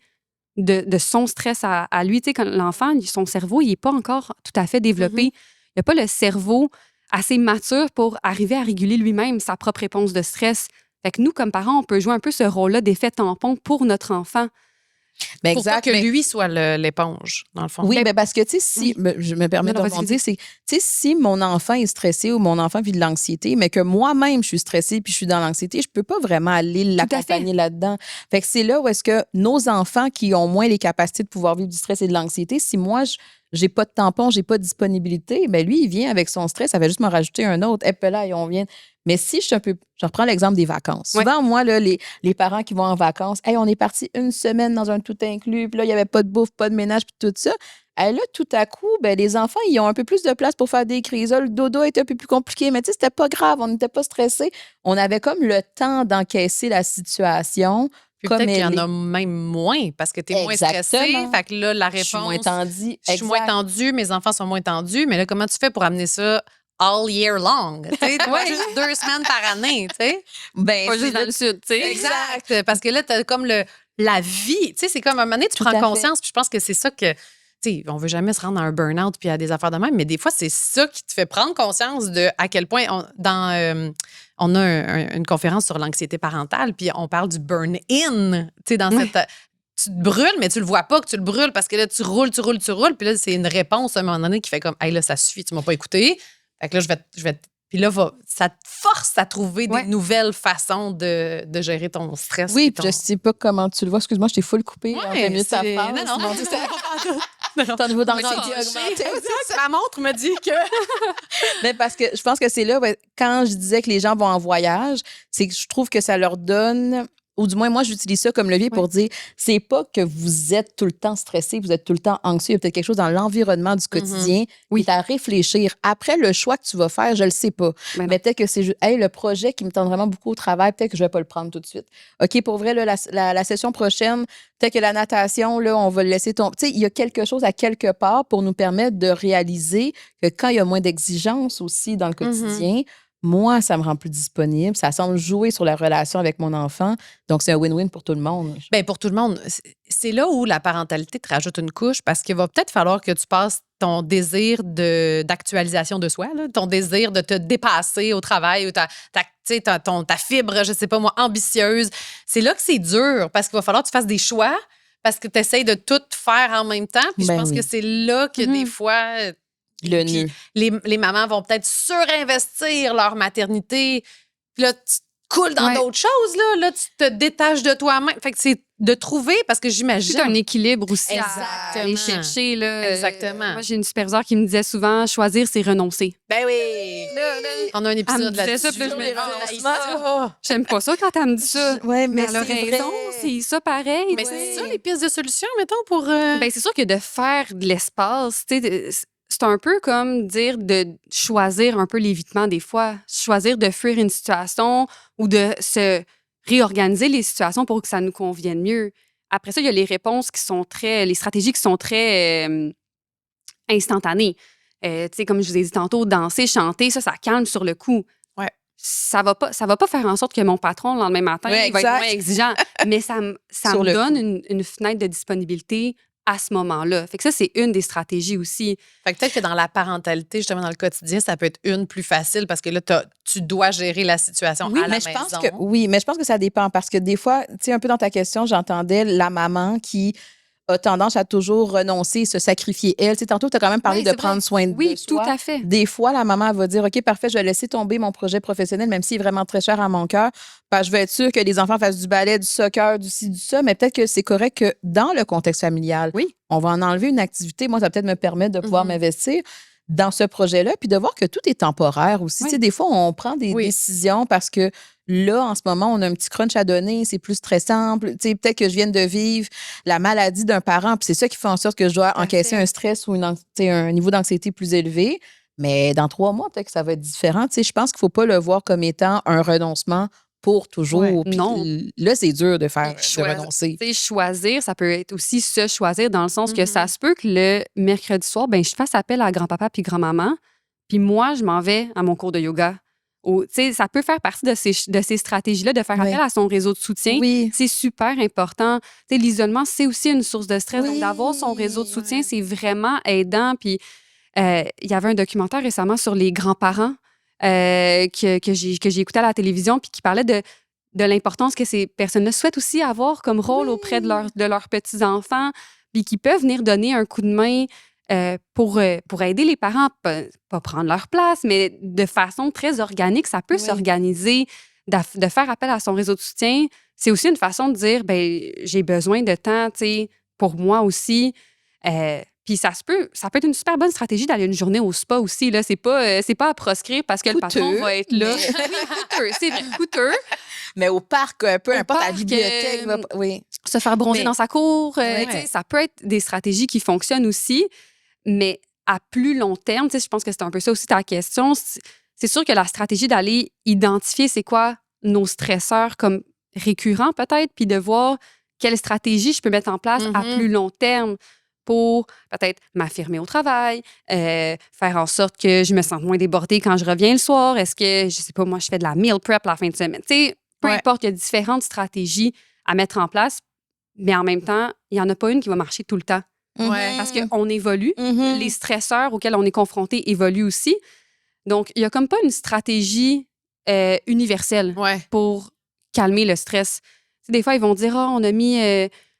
de son stress à lui. Tu sais, quand l'enfant, son cerveau, il n'est pas encore tout à fait développé. Il n'a pas le cerveau assez mature pour arriver à réguler lui-même sa propre réponse de stress. Fait que nous, comme parents, on peut jouer un peu ce rôle-là d'effet tampon pour notre enfant. Ben Pour pas exact, que lui soit l'éponge, dans le fond. Oui, ben parce que, tu sais, si, je me permets de rebondir, c'est, tu sais, si mon enfant est stressé ou mon enfant vit de l'anxiété, mais que moi-même, je suis stressée puis je suis dans l'anxiété, je peux pas vraiment aller l'accompagner là-dedans. Fait que c'est là où est-ce que nos enfants qui ont moins les capacités de pouvoir vivre du stress et de l'anxiété, si moi, j'ai pas de tampon, j'ai pas de disponibilité, ben lui, il vient avec son stress, ça va juste me rajouter un autre. Et puis là, on vient. Mais si je suis un peu. Je reprends l'exemple des vacances. Souvent, moi, là, les parents qui vont en vacances, hey, on est parti une semaine dans un tout inclus, puis là, il n'y avait pas de bouffe, pas de ménage, puis tout ça. Et là, tout à coup, ben, les enfants, ils ont un peu plus de place pour faire des crises. Là, le dodo était un peu plus compliqué, mais tu sais, c'était pas grave, on n'était pas stressés. On avait comme le temps d'encaisser la situation. Puis peut-être qu'il y en a même moins parce que tu es moins stressé. Fait que là, la réponse. Je suis moins tendue. Je suis moins tendue, mes enfants sont moins tendus. Mais là, comment tu fais pour amener ça all year long? Tu sais, juste 2 semaines par année, tu sais? Ben, pas juste dans le sud, tu sais. Exact. Parce que là, tu as comme la vie. Tu sais, c'est comme à un moment donné, tu prends conscience. Puis je pense que c'est ça que. Tu sais, on veut jamais se rendre à un burn-out puis à des affaires de même, mais des fois, c'est ça qui te fait prendre conscience de à quel point on a une conférence sur l'anxiété parentale, puis on parle du burn-in. Tu sais, dans cette. Tu te brûles, mais tu le vois pas que tu le brûles parce que là, tu roules. Puis là, c'est une réponse à un moment donné qui fait comme, hey, là, ça suffit, tu m'as pas écouté. Fait que là, je vais puis là, ça te force à trouver des nouvelles façons de gérer ton stress. Oui, puis je sais pas comment tu le vois. Excuse-moi, je t'ai full coupé en plein milieu de ta phrase. Non. Ton niveau d'anxiété a augmenté. Ma montre me dit que... Mais parce que je pense que c'est là, quand je disais que les gens vont en voyage, c'est que je trouve que ça leur donne... Ou du moins, moi, j'utilise ça comme levier pour dire, c'est pas que vous êtes tout le temps stressé, vous êtes tout le temps anxieux. Il y a peut-être quelque chose dans l'environnement du quotidien qui est à réfléchir. Après, le choix que tu vas faire, je le sais pas. Mais peut-être que c'est juste, hey, le projet qui me tente vraiment beaucoup au travail, peut-être que je vais pas le prendre tout de suite. OK, pour vrai, là, la session prochaine, peut-être que la natation, là, on va le laisser tomber. Tu sais, il y a quelque chose à quelque part pour nous permettre de réaliser que quand il y a moins d'exigences aussi dans le quotidien, moi, ça me rend plus disponible. Ça semble jouer sur la relation avec mon enfant. Donc, c'est un win-win pour tout le monde. Bien, pour tout le monde. C'est là où la parentalité te rajoute une couche parce qu'il va peut-être falloir que tu passes ton désir d'actualisation de soi, là, ton désir de te dépasser au travail ou ta fibre, je sais pas moi, ambitieuse. C'est là que c'est dur parce qu'il va falloir que tu fasses des choix parce que tu essaies de tout faire en même temps. Puis je pense que c'est là que des fois... Le les mamans vont peut-être surinvestir leur maternité. Puis là, tu coules dans d'autres choses. Là, tu te détaches de toi-même. Fait que c'est de trouver, parce que j'imagine... C'est un équilibre aussi à aller chercher. Là. Exactement. Moi, j'ai une superviseure qui me disait souvent, choisir, c'est renoncer. Ben oui! On a un épisode là-dessus. J'aime pas ça quand elle me dit ça. Ouais, mais elle a raison, c'est ça pareil. Mais c'est ça, les pistes de solution, mettons, pour... Ben, c'est sûr que de faire de l'espace, tu sais... C'est un peu comme dire de choisir un peu l'évitement des fois, choisir de fuir une situation ou de se réorganiser les situations pour que ça nous convienne mieux. Après ça, il y a les réponses qui sont les stratégies qui sont très instantanées. Tu sais, comme je vous ai dit tantôt, danser, chanter, ça calme sur le coup. Ouais. Ça va pas faire en sorte que mon patron, le lendemain matin, va être moins exigeant. Mais ça me donne une fenêtre de disponibilité à ce moment-là. Fait que ça, c'est une des stratégies aussi. Fait que peut-être que dans la parentalité, justement, dans le quotidien, ça peut être une plus facile parce que là, tu dois gérer la situation à la maison. Mais je pense que ça dépend parce que des fois, tu sais, un peu dans ta question, j'entendais la maman qui a tendance à toujours renoncer, se sacrifier elle. Tu sais, tantôt, tu as quand même parlé de prendre soin de soi. Oui, tout à fait. Des fois, la maman va dire, OK, parfait, je vais laisser tomber mon projet professionnel, même s'il est vraiment très cher à mon cœur, parce que je vais être sûre que les enfants fassent du ballet, du soccer, du ci, du ça, mais peut-être que c'est correct que dans le contexte familial, on va en enlever une activité. Moi, ça va peut-être me permettre de pouvoir m'investir dans ce projet-là, puis de voir que tout est temporaire aussi. Tu sais, des fois, on prend des décisions parce que là, en ce moment, on a un petit crunch à donner, c'est plus stressant. Tu sais, peut-être que je viens de vivre la maladie d'un parent, puis c'est ça qui fait en sorte que je dois encaisser un stress ou un niveau d'anxiété plus élevé. Mais dans 3 mois, peut-être que ça va être différent. Tu sais, je pense qu'il ne faut pas le voir comme étant un renoncement pour toujours. Non. Là, c'est dur de renoncer. Choisir, ça peut être aussi se choisir dans le sens que ça se peut que le mercredi soir, je fasse appel à grand-papa puis grand-maman puis moi, je m'en vais à mon cours de yoga. Ça peut faire partie de ces stratégies-là, de faire appel à son réseau de soutien. Oui. C'est super important. L'isolement, c'est aussi une source de stress. Oui. Donc, d'avoir son réseau de soutien, c'est vraiment aidant. Puis, il y avait un documentaire récemment sur les grands-parents que j'ai écouté à la télévision, puis qui parlait de l'importance que ces personnes-là souhaitent aussi avoir comme rôle auprès de leurs petits-enfants, puis qui peuvent venir donner un coup de main pour aider les parents, pas prendre leur place, mais de façon très organique. Ça peut s'organiser, de faire appel à son réseau de soutien. C'est aussi une façon de dire, j'ai besoin de temps, pour moi aussi. Puis ça peut être une super bonne stratégie d'aller une journée au spa aussi. Là. C'est pas à proscrire parce que le patron va être là. Oui, coûteux. C'est coûteux. Mais au parc, peu importe, à la bibliothèque. Se faire bronzer dans sa cour. Ça peut être des stratégies qui fonctionnent aussi. Mais à plus long terme, je pense que c'est un peu ça aussi ta question. C'est sûr que la stratégie d'aller identifier c'est quoi nos stresseurs comme récurrents peut-être, puis de voir quelle stratégie je peux mettre en place à plus long terme pour peut-être m'affirmer au travail, faire en sorte que je me sente moins débordée quand je reviens le soir. Est-ce que, je sais pas, moi, je fais de la meal prep la fin de semaine? Peu importe, il y a différentes stratégies à mettre en place, mais en même temps, il n'y en a pas une qui va marcher tout le temps. Parce qu'on évolue. Les stresseurs auxquels on est confronté évoluent aussi. Donc, il n'y a comme pas une stratégie universelle pour calmer le stress. Des fois, ils vont dire, on a mis,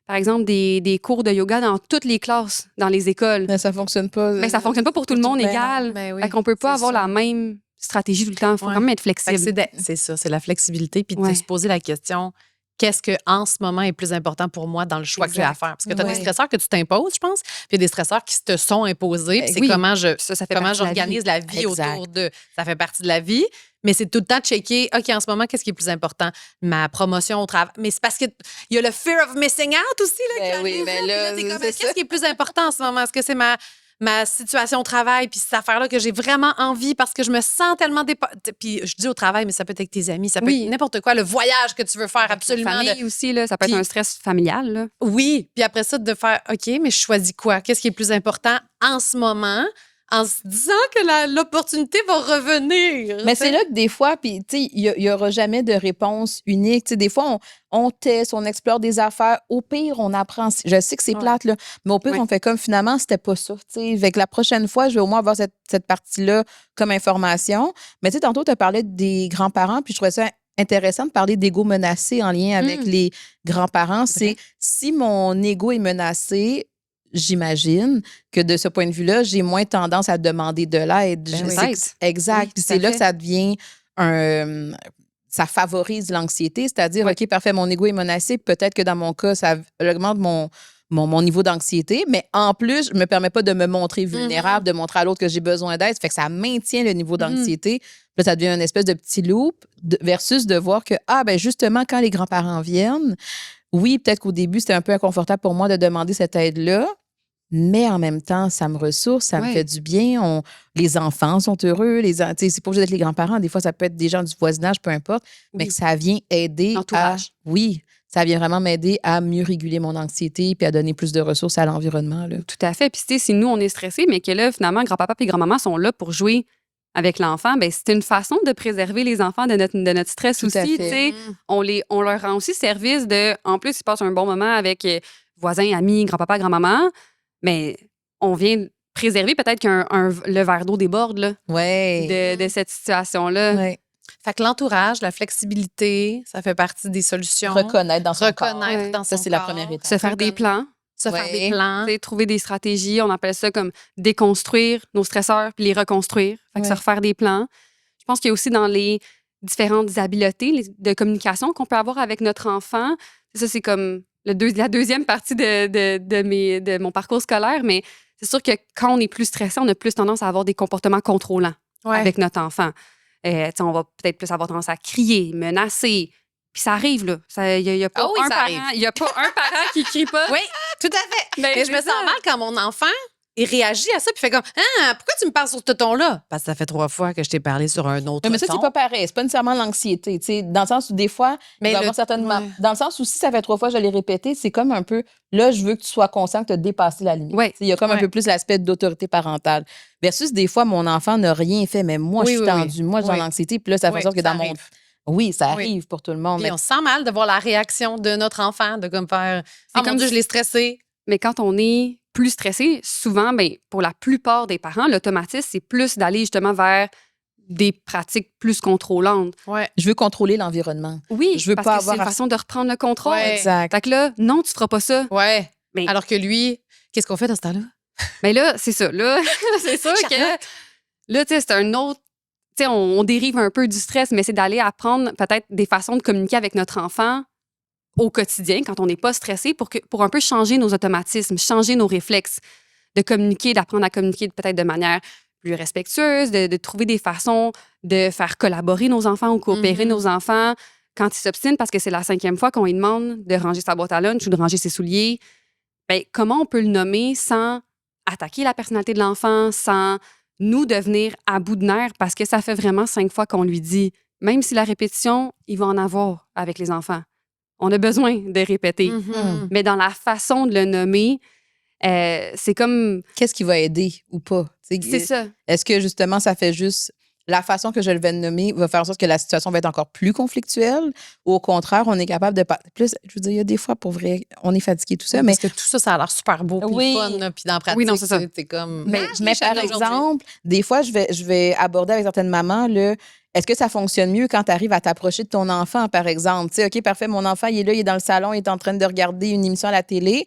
par exemple, des cours de yoga dans toutes les classes, dans les écoles. Mais ça fonctionne pas. Mais ça fonctionne pas pour tout le monde égal. Fait qu'on peut pas avoir la même stratégie tout le temps. Il faut quand même être flexible. C'est ça, c'est la flexibilité. Puis de se poser la question, qu'est-ce que en ce moment est plus important pour moi dans le choix que j'ai à faire? Parce que tu as des stresseurs que tu t'imposes, je pense, puis il y a des stresseurs qui te sont imposés. Puis c'est comment j'organise la vie autour de. Ça fait partie de la vie. Mais c'est tout le temps de checker, OK, en ce moment, qu'est-ce qui est plus important? Ma promotion au travail. Mais c'est parce qu'il y a le fear of missing out aussi. Là, qu'est-ce qui est plus important en ce moment? Est-ce que c'est ma situation au travail, puis cette affaire-là que j'ai vraiment envie parce que je me sens tellement Puis je dis au travail, mais ça peut être avec tes amis, ça peut être n'importe quoi, le voyage que tu veux faire absolument. La famille aussi, là, ça peut être un stress familial. Là. Oui, puis après ça, de faire, OK, mais je choisis quoi? Qu'est-ce qui est plus important en ce moment? En se disant que l'opportunité va revenir. Mais c'est là que des fois, puis tu sais, il n'y aura jamais de réponse unique. Tu sais, des fois, on teste, on explore des affaires. Au pire, on apprend. Je sais que c'est plate, là, mais au pire, on fait comme finalement, c'était pas ça. Tu sais, fait que la prochaine fois, je vais au moins avoir cette partie-là comme information. Mais tu sais, tantôt, tu as parlé des grands-parents, puis je trouvais ça intéressant de parler d'ego menacé en lien avec les grands-parents. C'est si mon ego est menacé, j'imagine que de ce point de vue-là, j'ai moins tendance à demander de l'aide. Exact. Puis c'est là que ça devient ça favorise l'anxiété, c'est-à-dire, OK, parfait, mon ego est menacé, peut-être que dans mon cas, ça augmente mon niveau d'anxiété, mais en plus, je ne me permets pas de me montrer vulnérable, de montrer à l'autre que j'ai besoin d'aide. Ça fait que ça maintient le niveau d'anxiété. Là, ça devient une espèce de petit loop versus de voir que, justement, quand les grands-parents viennent, oui, peut-être qu'au début, c'était un peu inconfortable pour moi de demander cette aide-là, mais en même temps, ça me ressource, ça me fait du bien. Les enfants sont heureux. C'est pas obligé d'être les grands-parents. Des fois, ça peut être des gens du voisinage, peu importe, mais que ça vient aider L'entourage. Ça vient vraiment m'aider à mieux réguler mon anxiété puis à donner plus de ressources à l'environnement. Là. Tout à fait. Puis si nous, on est stressés, mais que là, finalement, grand-papa et grand-maman sont là pour jouer avec l'enfant, c'est une façon de préserver les enfants de notre stress Tout aussi. On leur rend aussi service en plus, ils passent un bon moment avec voisins, amis, grand-papa, grand-maman, mais on vient préserver peut-être le verre d'eau déborde là, de cette situation-là. Ouais. Fait que l'entourage, la flexibilité, ça fait partie des solutions. Reconnaître dans son corps. Dans son ça, c'est la première étape. Se faire des plans. Faire des plans. Trouver des stratégies. On appelle ça comme déconstruire nos stresseurs puis les reconstruire. Fait que se refaire des plans. Je pense qu'il y a aussi dans les différentes habiletés de communication qu'on peut avoir avec notre enfant. Ça, c'est comme la deuxième partie de mon parcours scolaire, mais c'est sûr que quand on est plus stressé, on a plus tendance à avoir des comportements contrôlants avec notre enfant. On va peut-être plus avoir tendance à crier, menacer. Puis ça arrive, là. Il n'y a pas un parent qui crie pas. Oui, tout à fait. Mais je me sens mal quand mon enfant il réagit à ça, puis fait comme pourquoi tu me parles sur ce ton-là? Parce que ça fait 3 fois que je t'ai parlé sur un autre Mais ça, ton. c'est pas pareil. C'est pas nécessairement l'anxiété. Tu sais, dans le sens où des fois, Mais il va y avoir certaines. Dans le sens où si ça fait 3 fois, je l'ai répété, c'est comme un peu. Là, je veux que tu sois conscient que tu as dépassé la limite. Ouais. Tu sais, il y a comme un peu plus l'aspect d'autorité parentale. Versus des fois, mon enfant n'a rien fait, mais moi, je suis tendue. Moi, j'ai l'anxiété. Puis là, ça fait en sorte que dans mon. Oui, ça arrive pour tout le monde. Puis on se sent mal de voir la réaction de notre enfant, de comme faire mon Dieu, je l'ai stressé. Mais quand on est plus stressé, souvent, pour la plupart des parents, l'automatisme, c'est plus d'aller justement vers des pratiques plus contrôlantes. Ouais. Je veux contrôler l'environnement. Oui, je veux parce pas que c'est une façon de reprendre le contrôle. Ouais. Exact. Fait que là, non, tu feras pas ça. Ouais. Mais- Alors que lui, qu'est-ce qu'on fait dans ce temps-là? Mais là, c'est ça. Là, c'est sûr que là, tu sais, c'est un autre. Tu sais, on dérive un peu du stress, mais c'est d'aller apprendre peut-être des façons de communiquer avec notre enfant au quotidien quand on n'est pas stressé pour un peu changer nos automatismes, changer nos réflexes, de communiquer, d'apprendre à communiquer peut-être de manière plus respectueuse, de trouver des façons de faire collaborer nos enfants ou coopérer nos enfants quand ils s'obstinent parce que c'est la 5e fois qu'on lui demande de ranger sa boîte à lunch ou de ranger ses souliers. Bien, comment on peut le nommer sans attaquer la personnalité de l'enfant, sans nous devenir à bout de nerfs parce que ça fait vraiment 5 fois qu'on lui dit, même si la répétition, il va en avoir avec les enfants. On a besoin de répéter. Mais dans la façon de le nommer, c'est comme... Qu'est-ce qui va aider ou pas? C'est ça. Est-ce que justement, ça fait juste la façon que je le vais nommer va faire en sorte que la situation va être encore plus conflictuelle ou au contraire, on est capable de... Plus, je veux dire, il y a des fois, pour vrai, on est fatigué, tout ça, mais... Parce que tout ça, ça a l'air super beau puis Oui. fun, là, puis dans la pratique, Oui, non, c'est ça. c'est comme... Mais par exemple, des fois, je vais aborder avec certaines mamans, est-ce que ça fonctionne mieux quand tu arrives à t'approcher de ton enfant, par exemple? Tu sais, OK, parfait, mon enfant, il est là, il est dans le salon, il est en train de regarder une émission à la télé.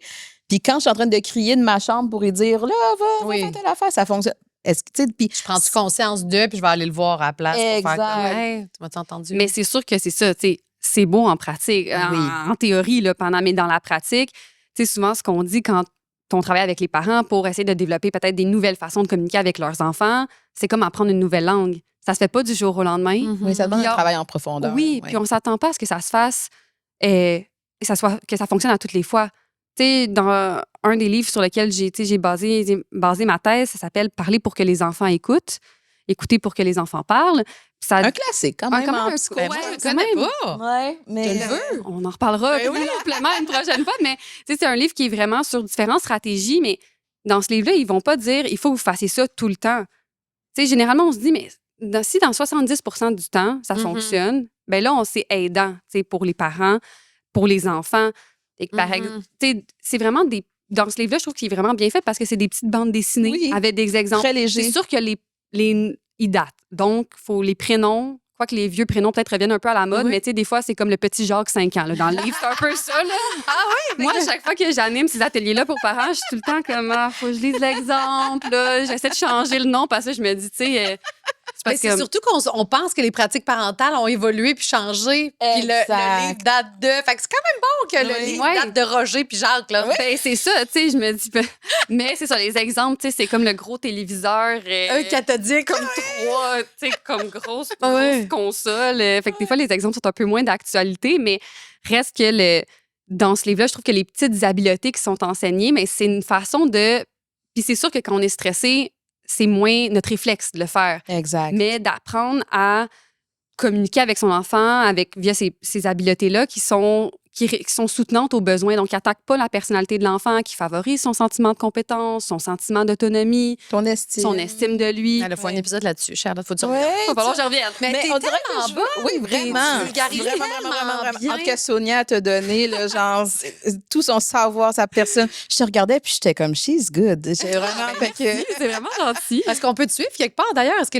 Puis quand je suis en train de crier de ma chambre pour lui dire, là, va faire telle affaire, ça fonctionne. Est-ce que, tu sais, puis Je prends-tu conscience d'eux, puis je vais aller le voir à la place pour faire comme, Exact. hey, tu m'as-tu entendu? Mais c'est sûr que c'est ça, tu sais, c'est beau en pratique, en théorie, là, mais dans la pratique, tu sais, souvent, ce qu'on dit quand on travaille avec les parents pour essayer de développer peut-être des nouvelles façons de communiquer avec leurs enfants, c'est comme apprendre une nouvelle langue. Ça se fait pas du jour au lendemain. oui, ça demande Puis un travail en profondeur. Oui, puis on s'attend pas à ce que ça se fasse et que ça fonctionne à toutes les fois. Tu sais, dans un des livres sur lesquels j'ai basé ma thèse, ça s'appelle « Parler pour que les enfants écoutent »,« Écouter pour que les enfants parlent ». Ça, Un classique, quand même. comment en un tout cas. ouais, je le quand connais même. pas. Ouais, mais... Je le veux. On en reparlera plus amplement une prochaine fois, mais tu sais, c'est un livre qui est vraiment sur différentes stratégies, mais dans ce livre-là, ils vont pas dire « il faut que vous fassiez ça tout le temps ». Tu sais, généralement, on se dit « mais si dans 70% du temps, ça fonctionne, ben là, c'est aidant, tu sais, pour les parents, pour les enfants. » Et que, par exemple, tu sais, c'est vraiment des... Dans ce livre-là, je trouve qu'il est vraiment bien fait parce que c'est des petites bandes dessinées avec des exemples. Très léger. C'est sûr que ils datent. Donc, il faut les prénoms. Je crois que les vieux prénoms peut-être reviennent un peu à la mode, mais tu sais, des fois, c'est comme le petit Jacques 5 ans. Là, dans le livre, c'est un peu ça. Là. Ah oui? Moi, à chaque fois que j'anime ces ateliers-là pour parents, je suis tout le temps comme, faut que je lise l'exemple. Là. J'essaie de changer le nom parce que je me dis, tu sais, Mais c'est surtout qu'on pense que les pratiques parentales ont évolué puis changé. Puis le livre date de... Fait que c'est quand même bon que le livre date de Roger puis Jacques. Là. Ben, c'est ça, tu sais, je me dis... Mais c'est ça, les exemples, tu sais, c'est comme le gros téléviseur. Un cathodique. Comme 3, tu sais, comme grosse console. Fait que des fois, les exemples sont un peu moins d'actualité, mais reste que dans ce livre-là, je trouve que les petites habiletés qui sont enseignées, mais c'est une façon de... Puis c'est sûr que quand on est stressé, c'est moins notre réflexe de le faire. Exact. Mais d'apprendre à communiquer avec son enfant via ces habiletés-là qui sont soutenantes aux besoins, donc qui n'attaquent pas la personnalité de l'enfant, qui favorisent son sentiment de compétence, son sentiment d'autonomie, Ton estime. son estime de lui. Elle a fait un épisode là-dessus, Charlotte. Faut dire. Ouais, Il va falloir que je revienne. Mais t'es on dirait tellement que bonne. Oui, vraiment. Tu vulgarises Vraiment. bien. En tout cas, Sonia t'a donné, là, genre, tout son savoir, sa personne. Je te regardais, puis j'étais comme, she's good. J'ai vraiment fait que... C'est vraiment gentil. Est-ce qu'on peut te suivre quelque part, d'ailleurs? Est-ce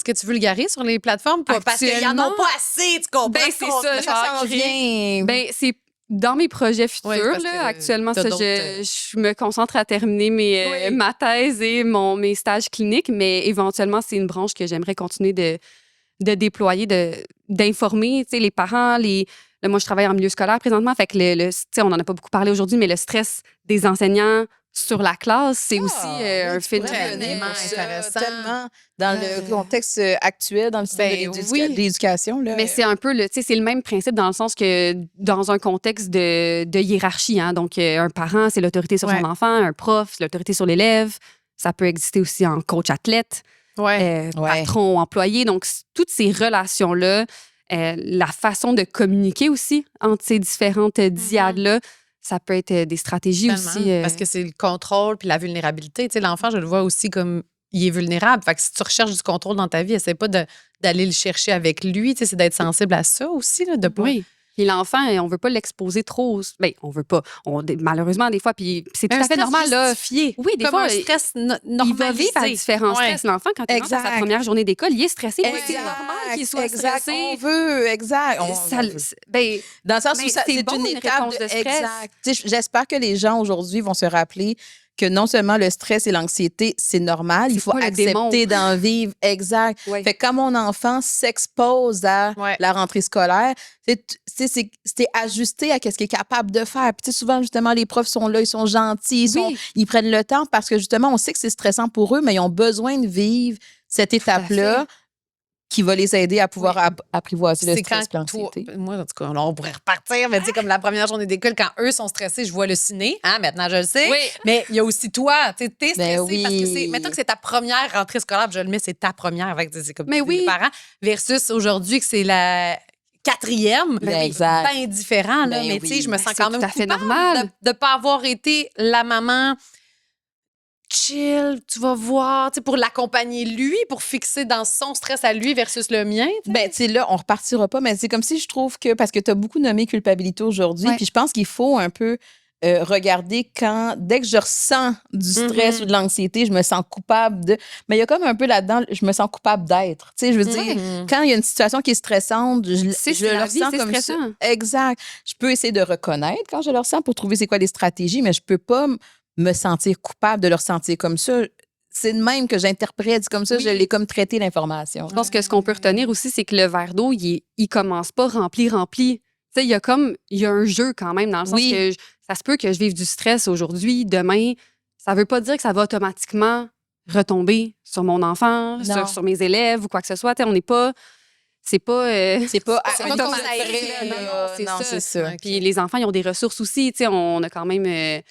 que tu vulgarises sur les plateformes? Parce qu'ils n'en ont pas assez, tu comprends? Ben, c'est ça, Ça s'en vient. Ben, c'est dans mes projets futurs, Oui, parce là, que actuellement, t'as ça, d'autres, je me concentre à terminer ma thèse et mes stages cliniques, mais éventuellement, c'est une branche que j'aimerais continuer de déployer, d'informer, tu sais, les parents, là, moi, je travaille en milieu scolaire présentement, fait que tu sais, on n'en a pas beaucoup parlé aujourd'hui, mais le stress des enseignants sur la classe, c'est aussi un phénomène tellement intéressant. Tellement dans le contexte actuel, dans le système de l'éducation. Là. Mais c'est un peu, tu sais, c'est le même principe dans le sens que dans un contexte de hiérarchie, hein, donc un parent, c'est l'autorité sur son enfant, un prof, c'est l'autorité sur l'élève. Ça peut exister aussi en coach athlète, Ouais. patron, employé. Donc, toutes ces relations-là, la façon de communiquer aussi entre ces différentes dyades-là, ça peut être des stratégies Tellement. aussi. Parce que c'est le contrôle puis la vulnérabilité. Tu sais, l'enfant, je le vois aussi comme il est vulnérable. Fait que si tu recherches du contrôle dans ta vie, essaie pas d'aller le chercher avec lui. Tu sais, c'est d'être sensible à ça aussi, là, de pas. Oui. Puis l'enfant, on veut pas l'exposer trop. Bien, on veut pas. Malheureusement, des fois, puis c'est tout à fait normal. Là. Justifié. Oui, des Comme fois, un stress il va normalisé. vivre à différents stress. L'enfant, quand il rentre à sa Exact. première journée d'école, il est stressé. Oui, c'est Exact, normal qu'il soit exact. stressé. On veut, exact. Ben, Dans le sens mais où c'est c'est bon, une une étape réponse de stress. exact. Tu sais, j'espère que les gens aujourd'hui vont se rappeler que non seulement le stress et l'anxiété, c'est normal, il faut pas le démon. accepter d'en vivre. Exact. Ouais. Fait que quand mon enfant s'expose à Ouais. la rentrée scolaire, c'est ajusté à ce qu'il est capable de faire. Puis tu sais, souvent, justement, les profs sont là, ils sont gentils, Oui. ils prennent le temps parce que justement, on sait que c'est stressant pour eux, mais ils ont besoin de vivre cette à étape-là qui va les aider à pouvoir apprivoiser le C'est stress et quand l'anxiété. moi, en tout cas, là, on pourrait repartir, mais tu sais, comme la première journée d'école, quand eux sont stressés, je vois le ciné. Hein, maintenant, je le sais. Oui. Mais il y a aussi toi. Tu sais, t'es stressé Ben parce que c'est. oui. Mettons que c'est ta première rentrée scolaire, puis je le mets, c'est ta première. Fait que c'est comme Mais les oui. parents. Versus aujourd'hui, que c'est la 4e. Ben exact. Bien différent, là. Ben mais tu sais, oui. je me Ben, sens c'est quand même tout à fait coupable normal. de ne pas avoir été la maman chill, tu vas voir, tu sais, pour l'accompagner lui, pour fixer dans son stress à lui versus le mien. Tu sais. Ben, tu sais, là, on repartira pas, mais c'est comme si je trouve que, parce que tu as beaucoup nommé culpabilité aujourd'hui, Ouais. puis je pense qu'il faut un peu regarder dès que je ressens du stress ou de l'anxiété, je me sens coupable de. Mais il y a comme un peu là-dedans, je me sens coupable d'être. Tu sais, je veux dire, quand il y a une situation qui est stressante, je C'est le la vie, ressens c'est comme ça. stressant. Exact. Je peux essayer de reconnaître quand je le ressens pour trouver c'est quoi les stratégies, mais je peux pas me sentir coupable de le ressentir comme ça. C'est de même que j'interprète comme ça, Oui. je l'ai comme traité l'information. Je pense que ce qu'on peut retenir aussi, c'est que le verre d'eau, il commence pas rempli. Tu sais, il y a un jeu quand même, dans le sens Oui. que ça se peut que je vive du stress aujourd'hui, demain. Ça veut pas dire que ça va automatiquement retomber sur mon enfant, Non. sur mes élèves ou quoi que ce soit. Tu sais, on n'est pas. C'est pas. C'est pas C'est pas comme ça automatique, irait, là. là. C'est Non, ça. c'est ça. Puis les enfants, ils ont des ressources aussi. Tu sais, on a quand même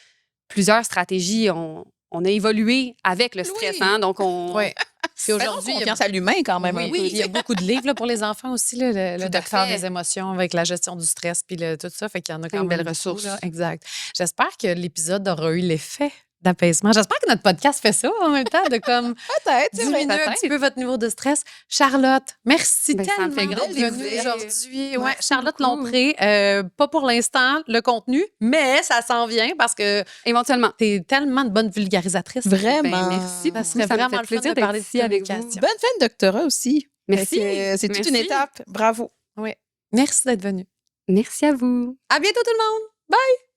plusieurs stratégies. On a évolué avec le stress, Oui. hein, donc on. Oui. Puis aujourd'hui, il y a confiance à l'humain quand même un peu. il y a beaucoup de livres là, pour les enfants aussi, là, le Tout à docteur fait. des émotions avec la gestion du stress puis tout ça. Fait qu'il y en a Plein quand de même belles beaucoup, ressources. là. Exact. J'espère que l'épisode aura eu l'effet d'apaisement. J'espère que notre podcast fait ça en même temps, de comme Peut-être, c'est vrai. diminuer un petit peu votre niveau de stress. Charlotte, merci Ben, ça me tellement fait grand d'être venue plaisir. aujourd'hui. Ouais, Merci Charlotte beaucoup. Lompré, pas pour l'instant le contenu, mais ça s'en vient parce que Éventuellement. tu es tellement de bonne vulgarisatrice. Vraiment. Ben, merci Ça beaucoup. serait Ça me vraiment fait le fun plaisir de d'être parler de ici avec vous. communication. Bonne fin de doctorat aussi. Merci. Fait que, c'est toute Merci. une étape. Bravo. Oui. Merci d'être venue. Merci à vous. À bientôt tout le monde. Bye!